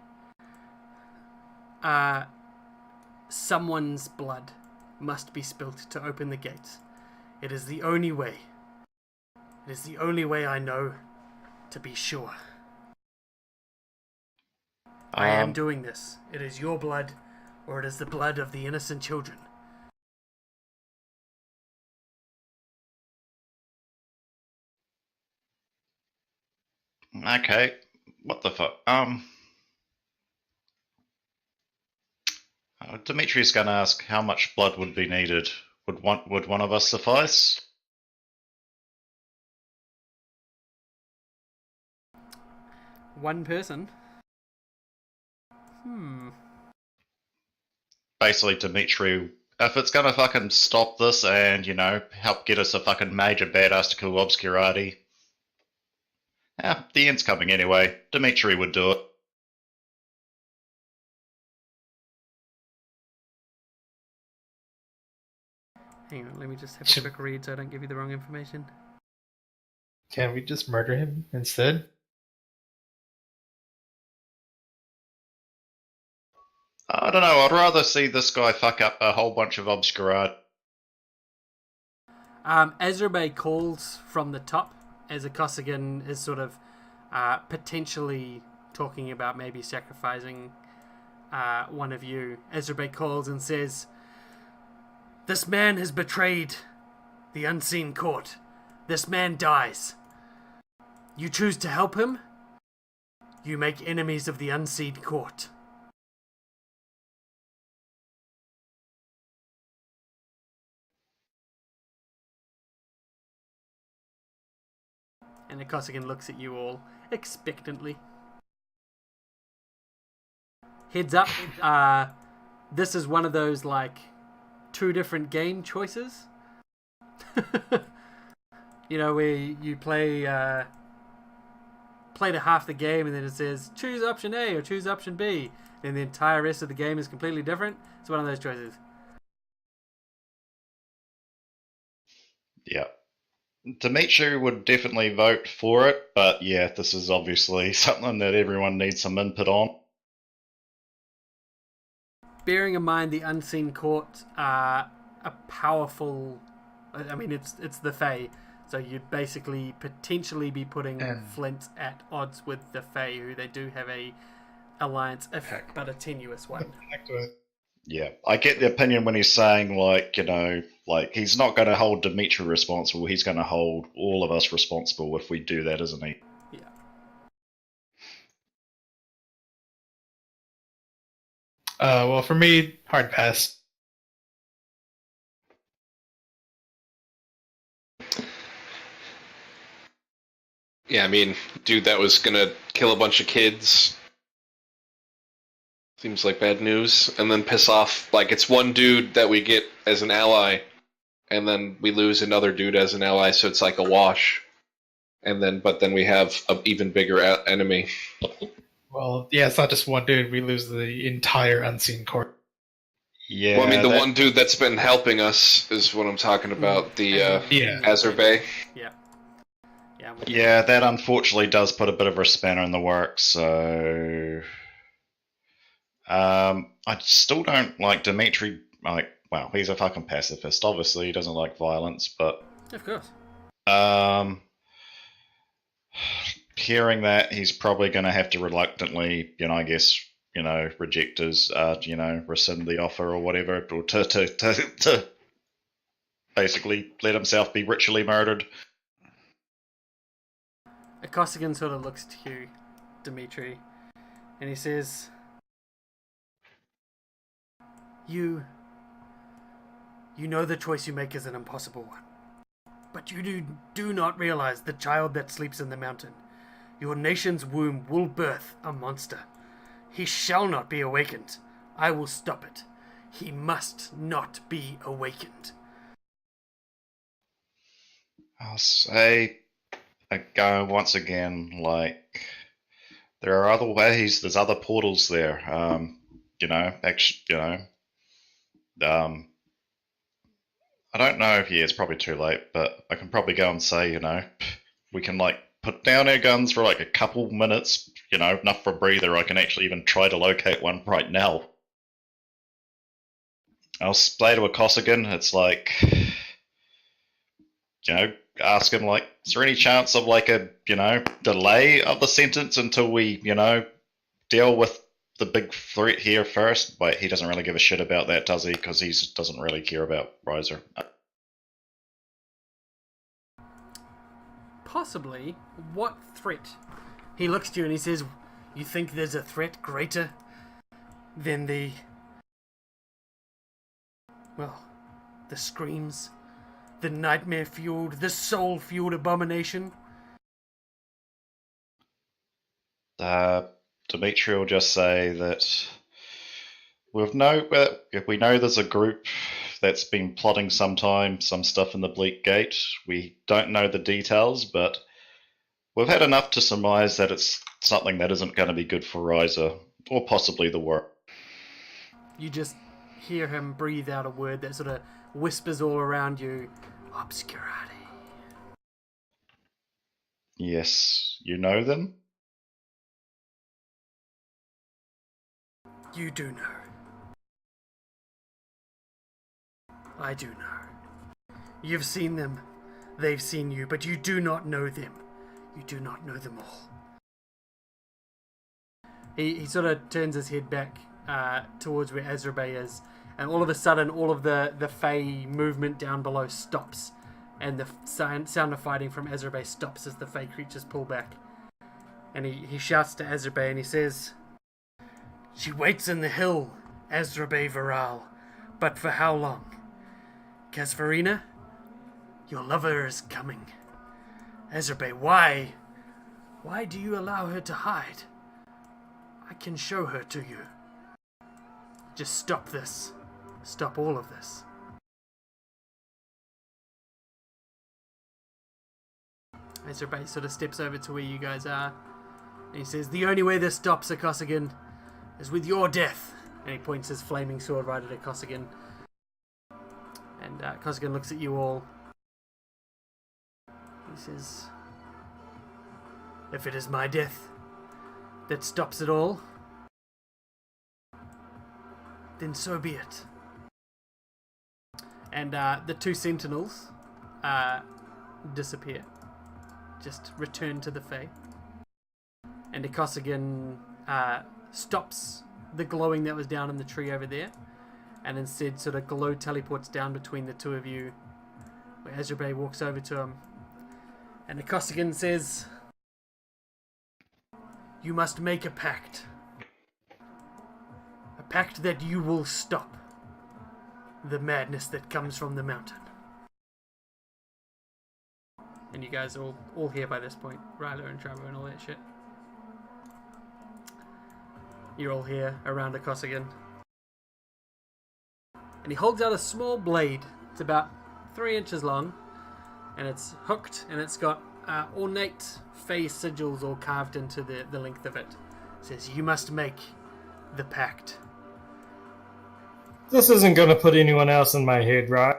someone's blood must be spilt to open the gates. It is the only way. It is the only way I know to be sure. I am doing this. It is your blood, or it is the blood of the innocent children. Okay. What the fuck? Dimitri's gonna ask how much blood would be needed. Would one of us suffice? One person? Basically, Dimitri, if it's gonna fucking stop this and, help get us a fucking major badass to kill Obscurati, the end's coming anyway. Dimitri would do it. Hang on, let me just have a quick read so I don't give you the wrong information. Can we just murder him instead? I don't know, I'd rather see this guy fuck up a whole bunch of Obscurati. Azrabe calls from the top as a Kossigan is sort of potentially talking about maybe sacrificing one of you. Azrabe calls and says, this man has betrayed the unseen court. This man dies. You choose to help him? You make enemies of the unseen court. And the Kossigan looks at you all expectantly. Heads up, this is one of those, like, 2 different game choices. You know, where you play to half the game and then it says choose option A or choose option B, and the entire rest of the game is completely different. It's one of those choices. Yeah. Dimitri would definitely vote for it, but yeah, this is obviously something that everyone needs some input on. Bearing in mind the Unseen Court are a powerful... I mean, it's the Fae, so you'd basically potentially be putting Flint at odds with the Fae, who they do have a alliance, but a tenuous one. Yeah, I get the opinion when he's saying, like, you know, like, he's not going to hold Dimitri responsible, he's going to hold all of us responsible if we do that, isn't he? Yeah. Well, for me, hard pass. Yeah, I mean, dude that was gonna kill a bunch of kids. Seems like bad news. And then piss off, like, it's one dude that we get as an ally, and then we lose another dude as an ally, so it's like a wash. But then we have an even bigger enemy. Well, yeah, it's not just one dude. We lose the entire Unseen Court. Yeah. Well, I mean, the one dude that's been helping us is what I'm talking about, the Azerbay. Yeah. Yeah, that unfortunately does put a bit of a spanner in the works, so... I still don't like Dimitri, like, well, he's a fucking pacifist, obviously, he doesn't like violence, but... Of course. Hearing that, he's probably going to have to reluctantly, you know, I guess, you know, reject his, you know, rescind the offer or whatever, or to basically let himself be ritually murdered. A Costigan sort of looks to you, Dimitri, and he says, You know the choice you make is an impossible one. But you do not realize the child that sleeps in the mountain. Your nation's womb will birth a monster. He shall not be awakened. I will stop it. He must not be awakened. I'll say, go once again, like, there are other ways, there's other portals there, you know, actually, you know, I don't know if, yeah, it's probably too late, but I can probably go and say, you know, we can, like, put down our guns for, like, a couple minutes, you know, enough for a breather. I can actually even try to locate one right now. I'll play to a Costigan, it's like, you know, ask him, like, is there any chance of, like, a, you know, delay of the sentence until we, you know, deal with the big threat here first? But he doesn't really give a shit about that, does he? Because he doesn't really care about Riser. Possibly. What threat? He looks to you and he says, You think there's a threat greater than the screams? The nightmare-fueled, the soul-fueled abomination? Dimitri will just say that we know there's a group that's been plotting some stuff in the Bleak Gate. We don't know the details, but we've had enough to surmise that it's something that isn't going to be good for Riser, or possibly the world. You just hear him breathe out a word that sort of whispers all around you. Obscurati. Yes, you know them? You do know. I do know. You've seen them. They've seen you, but you do not know them. You do not know them all. He sort of turns his head back towards where Azerbay is, and all of a sudden, all of the Fae movement down below stops, and the sound of fighting from Azerbay stops as the Fae creatures pull back. And he shouts to Azerbay and he says, She waits in the hill, Azerbay Viral, but for how long? Kasvarina, your lover is coming. Azerbay, why? Why do you allow her to hide? I can show her to you. Just stop this. Stop all of this. Ezra sort of steps over to where you guys are. And he says, "The only way this stops, Akosigan, is with your death." And he points his flaming sword right at Akosigan. And Akosigan looks at you all. He says, "If it is my death that stops it all, then so be it." And the two sentinels disappear. Just return to the Fae. And Akosigan stops the glowing that was down in the tree over there, and instead sort of glow teleports down between the two of you, where Ezra walks over to him. And Akosigan says, "You must make a pact. A pact that you will stop the madness that comes from the mountain." And you guys are all here by this point. Ryla and Trevor and all that shit. You're all here around Akosigan. And he holds out a small blade. It's about 3 inches long. And it's hooked, and it's got ornate face sigils all carved into the length of it. It says, "You must make the pact." This isn't going to put anyone else in my head, right?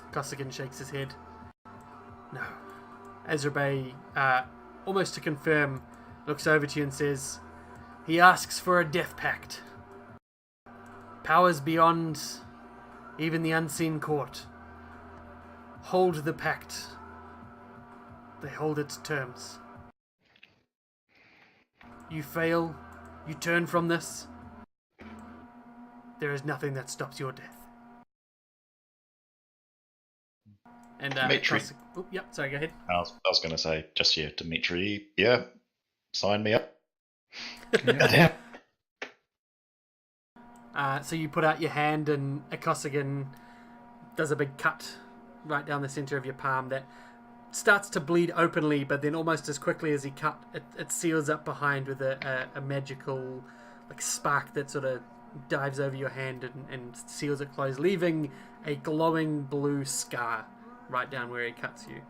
Akosigan shakes his head. No. Ezra almost to confirm, looks over to you and says, "He asks for a death pact. Powers beyond even the unseen court hold the pact. They hold its terms. You fail, you turn from this, there is nothing that stops your death." And Dimitri. Oh, yep, sorry, go ahead. I was going to say, just yeah, Dimitri, yeah, sign me up. Damn. So you put out your hand, and Akosigan does a big cut right down the center of your palm that starts to bleed openly, but then almost as quickly as he cut, it seals up behind with a magical spark that sort of dives over your hand and seals it closed, leaving a glowing blue scar right down where he cuts you.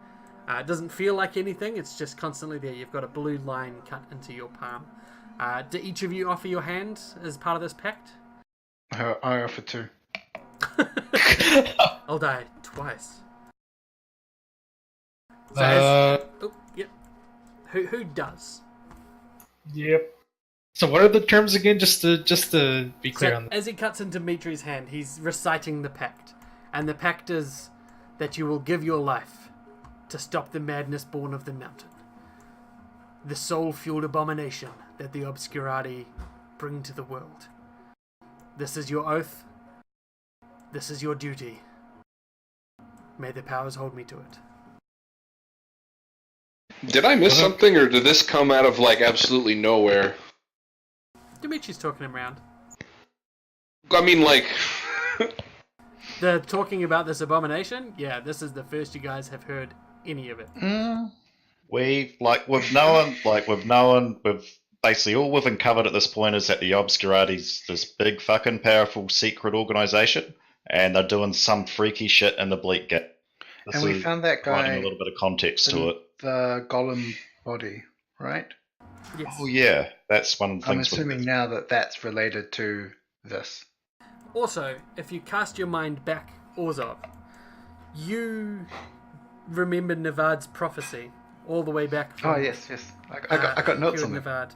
It doesn't feel like anything, it's just constantly there. You've got a blue line cut into your palm. Do each of you offer your hand as part of this pact? I offer to. I'll die twice. So yep. Who does? Yep. So what are the terms again? Just to be clear So on that. as he cuts into Dimitri's hand, he's reciting the pact. And the pact is that you will give your life to stop the madness born of the mountain. The soul-fueled abomination that the Obscurati bring to the world. This is your oath. This is your duty. May the powers hold me to it. Did I miss something, or did this come out of absolutely nowhere? Dimitri's talking him around. I mean, The talking about this abomination? Yeah, this is the first you guys have heard any of it. We've basically all we've uncovered at this point is that the Obscurati's this big fucking powerful secret organization, and they're doing some freaky shit in the Bleak Gate. And we found that guy. Providing a little bit of context to it. The golem body, right? Yes. Oh yeah, that's one of the I'm things. assuming now that that's related to this. Also, if you cast your mind back, Orzov, you remember Navard's prophecy all the way back from... Oh, yes. I got notes on that. Navard,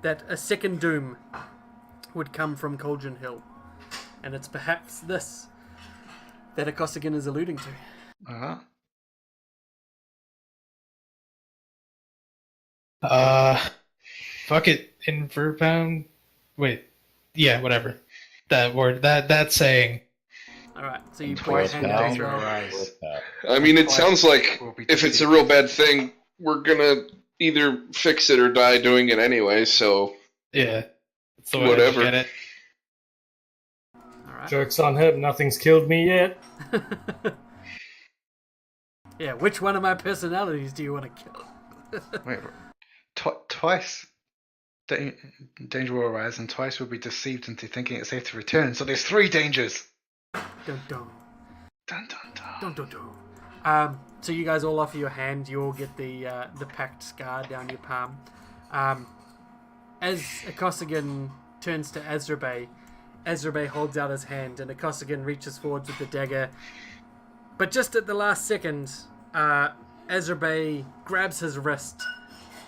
that a second doom would come from Cauldron Hill. And it's perhaps this that Akosigan is alluding to. Uh-huh. Fuck it, Inverbound. Wait, yeah, whatever. That word, that saying. Alright, so you put Twice your hand now. out as well. Rise. I mean, it sounds like Will be if it's a real bad thing, we're gonna either fix it or die doing it anyway, so Yeah, that's the way Whatever. I look at it. Alright. Joke's on him, nothing's killed me yet. Yeah, which one of my personalities do you want to kill? Wait, twice. Danger will arise, and twice will be deceived into thinking it's safe to return. So there's 3 dangers. Dun dun. Dun dun dun. Dun dun dun. So you guys all offer your hand. You all get the packed scar down your palm. As Akosigan turns to Azrabe holds out his hand, and Akosigan reaches forwards with the dagger. But just at the last second, Azrabe grabs his wrist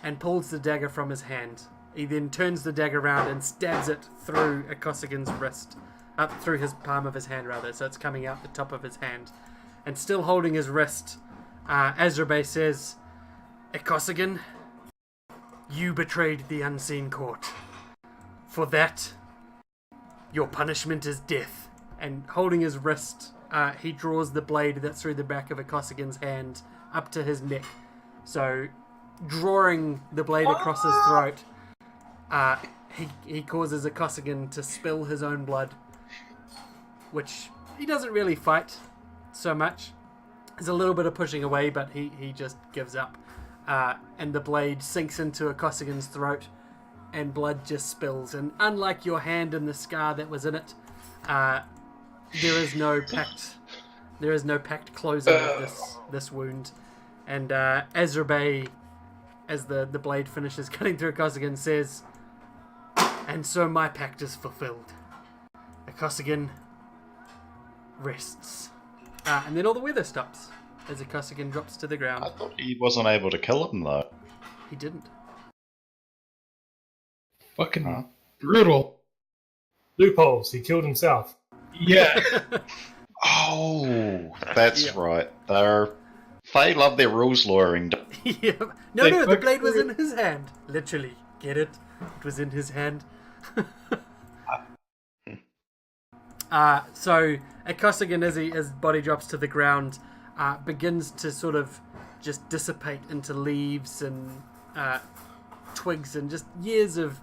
and pulls the dagger from his hand. He then turns the dagger around and stabs it through Akosigan's wrist, up through his palm of his hand rather, so it's coming out the top of his hand. And still holding his wrist, Azrabe says, "Akosigan, you betrayed the unseen court. For that, your punishment is death." And holding his wrist, he draws the blade that's through the back of Akosigan's hand up to his neck. So, drawing the blade across his throat, he causes Akosigan to spill his own blood, which he doesn't really fight so much. There's a little bit of pushing away, but he just gives up. And the blade sinks into Akosigan's throat, and blood just spills. And unlike your hand and the scar that was in it, there is no packed closing of this wound. And Azrabe, as the blade finishes cutting through Akosigan, says, "And so my pact is fulfilled. Akosigan rests." And then all the weather stops as Akosigan drops to the ground. I thought he wasn't able to kill him, though. He didn't. Fucking brutal. Loopholes. He killed himself. Yeah. Oh, that's right. They love their rules lawyering. Yeah. No, the blade was in his hand. Literally. Get it? It was in his hand. So Akosigan, as his body drops to the ground, begins to sort of just dissipate into leaves and twigs and just years of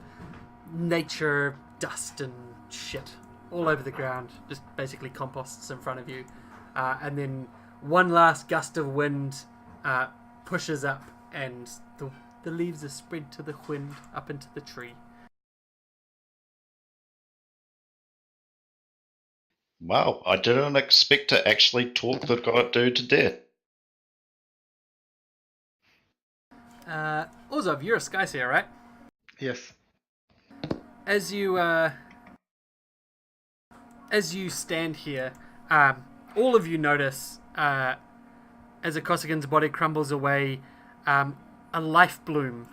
nature, dust and shit all over the ground. Just basically composts in front of you. And then one last gust of wind pushes up, and the leaves are spread to the wind up into the tree. Wow, I didn't expect to actually talk the dude to death. Ozov, you're a Skyseer, right? Yes. As you stand here, all of you notice as Akosigan's body crumbles away, a life bloom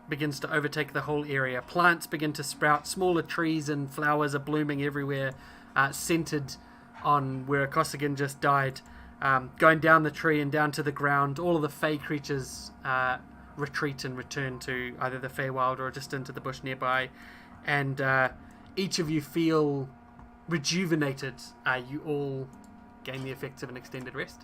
begins to overtake the whole area. Plants begin to sprout, smaller trees and flowers are blooming everywhere, centered on where Akosigan just died. Going down the tree and down to the ground, all of the fey creatures retreat and return to either the Feywild or just into the bush nearby. And each of you feel rejuvenated. You all gain the effects of an extended rest.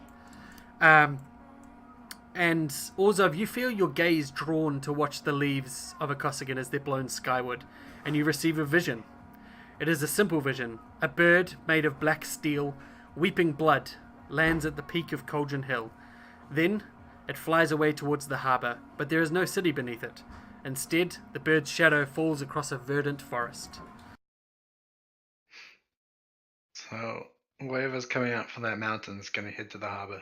And Orzov, you feel your gaze drawn to watch the leaves of Akosigan as they're blown skyward, and you receive a vision. It is a simple vision. A bird made of black steel, weeping blood, lands at the peak of Colgan Hill. Then it flies away towards the harbour, but there is no city beneath it. Instead, the bird's shadow falls across a verdant forest. So, whatever's coming out from that mountain is going to head to the harbour.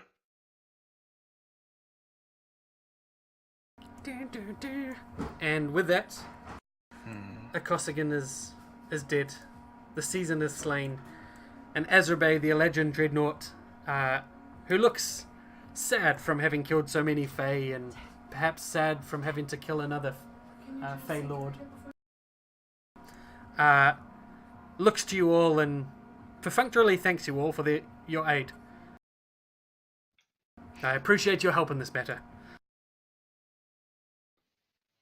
And with that, Akosigan is dead. The season is slain. And Azrabe, the Eladrin Dreadnought, who looks sad from having killed so many Fey, and perhaps sad from having to kill another Fey Lord, looks to you all and perfunctorily thanks you all for your aid. I appreciate your help in this matter.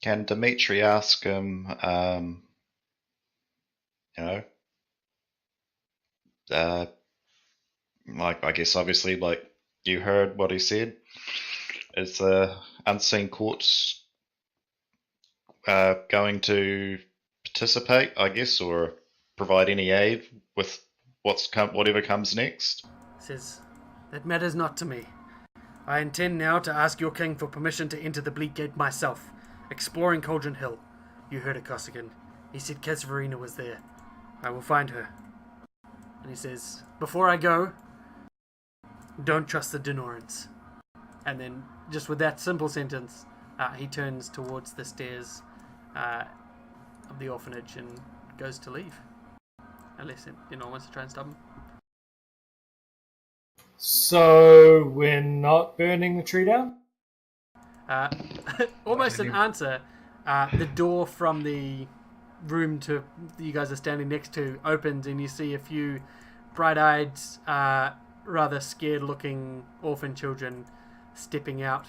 Can Dimitri ask him, like, I guess obviously, like, you heard what he said. Is the Unseen Courts going to participate, I guess, or provide any aid with whatever comes next? Says, that matters not to me. I intend now to ask your king for permission to enter the Bleak Gate myself, exploring Cauldron Hill. You heard Akosigan. He said Kesverina was there. I will find her. And he says, before I go, don't trust the Denorans. And then, just with that simple sentence, he turns towards the stairs of the orphanage and goes to leave. Unless it wants to try and stop him. So we're not burning the tree down? Almost an answer. The door from the room to you guys are standing next to opens, and you see a few bright-eyed, rather scared-looking orphan children stepping out.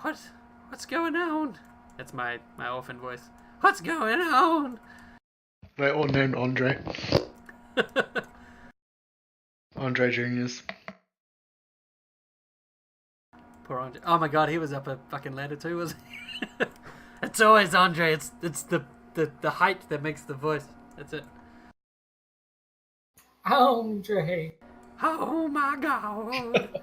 What's going on? That's my orphan voice. What's going on? They're all named Andre. Andre Juniors. Poor Andre. Oh my god, he was up a fucking ladder too, was he? It's always Andre. It's the height that makes the voice. That's it. Andre. Oh my god.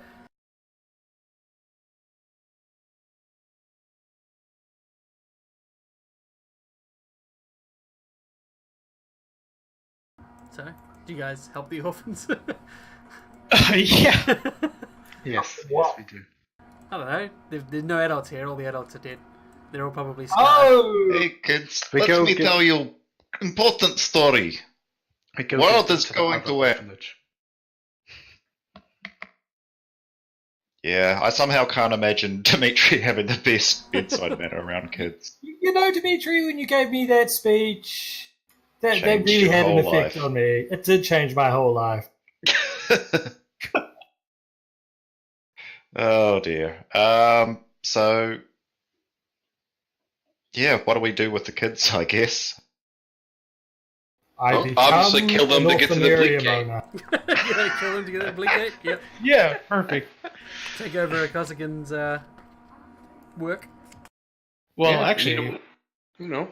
So, do you guys help the orphans? Yeah. Yes, What? we do. I don't know. There's no adults here. All the adults are dead. They're all probably scarred. Oh! Hey kids, We let go me get- tell you important story. We go World get is the going other to end. orphanage. Yeah, I somehow can't imagine Dimitri having the best bedside manner around kids. You know, Dimitri, when you gave me that speech, that Changed really your had an whole effect life. on me. It did change my whole life. Oh dear. So yeah, what do we do with the kids, I guess? I Well, become obviously kill them an to get to the bleak orphanarium gate. owner. You gotta kill him to get that blink gate? Yep. Yeah, perfect. Take over Kosakin's work. Well, Yeah, actually, you know,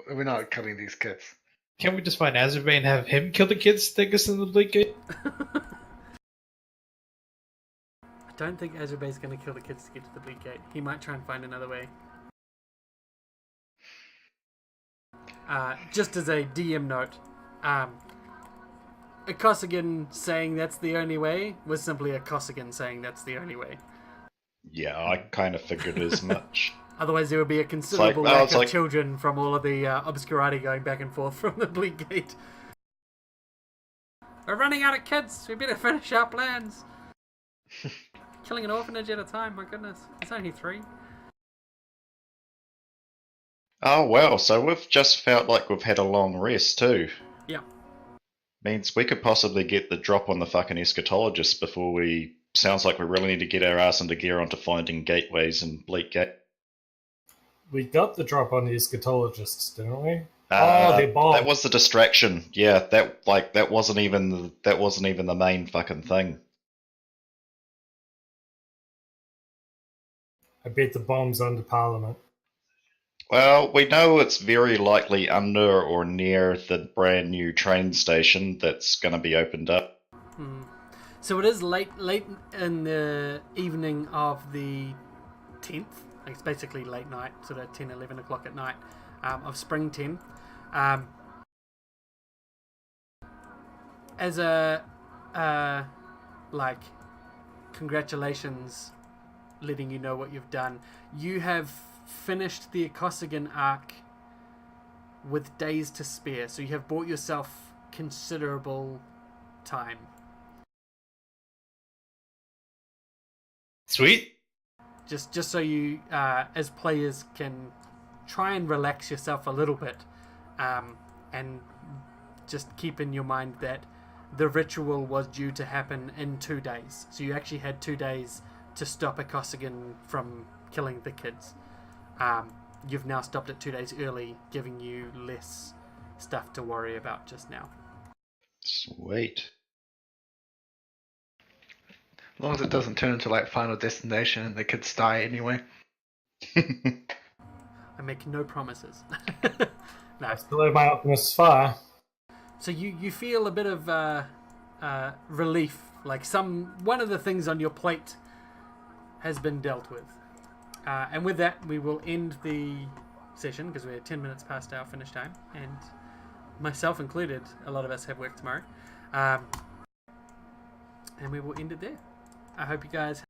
We're not killing these kids. can't we just find Azerbaijan and have him kill the kids, take us in the bleak gate? I don't think Azerbai's gonna kill the kids to get to the bleak gate. He might try and find another way. Just as a DM note, a Kosakin saying that's the only way was simply a Kosakin saying that's the only way. Yeah, I kind of figured as much. Otherwise, there would be a considerable well, lack it's of like- children from all of the obscurati going back and forth from the bleak gate. We're running out of kids. We better finish our plans. Killing an orphanage at a time. My goodness, it's only 3. Oh well, so we've just felt like we've had a long rest too. Yeah. Means we could possibly get the drop on the fucking eschatologist before we... Sounds like we really need to get our ass into gear onto finding gateways and bleak gate. We got the drop on the eschatologists, didn't we? Uh, they bombed. That was the distraction. Yeah, that wasn't even the main fucking thing. I bet the bomb's under Parliament. Well, we know it's very likely under or near the brand new train station that's going to be opened up. So it is late in the evening of the 10th. Like it's basically late night, sort of 10, 11 o'clock at night of spring 10. As a congratulations, letting you know what you've done. You have finished the Akosigan arc with days to spare, so you have bought yourself considerable time. Sweet. Just so you, as players, can try and relax yourself a little bit, and just keep in your mind that the ritual was due to happen in 2 days. So you actually had 2 days to stop Akosigan from killing the kids. You've now stopped it 2 days early, giving you less stuff to worry about just now. Sweet. As long as it doesn't turn into like Final Destination and the kids die anyway. I make no promises. No. Still have my Optimus fire. So you feel a bit of relief, like one of the things on your plate has been dealt with. And with that, we will end the session because we're 10 minutes past our finish time, and myself included, a lot of us have work tomorrow. And we will end it there. I hope you guys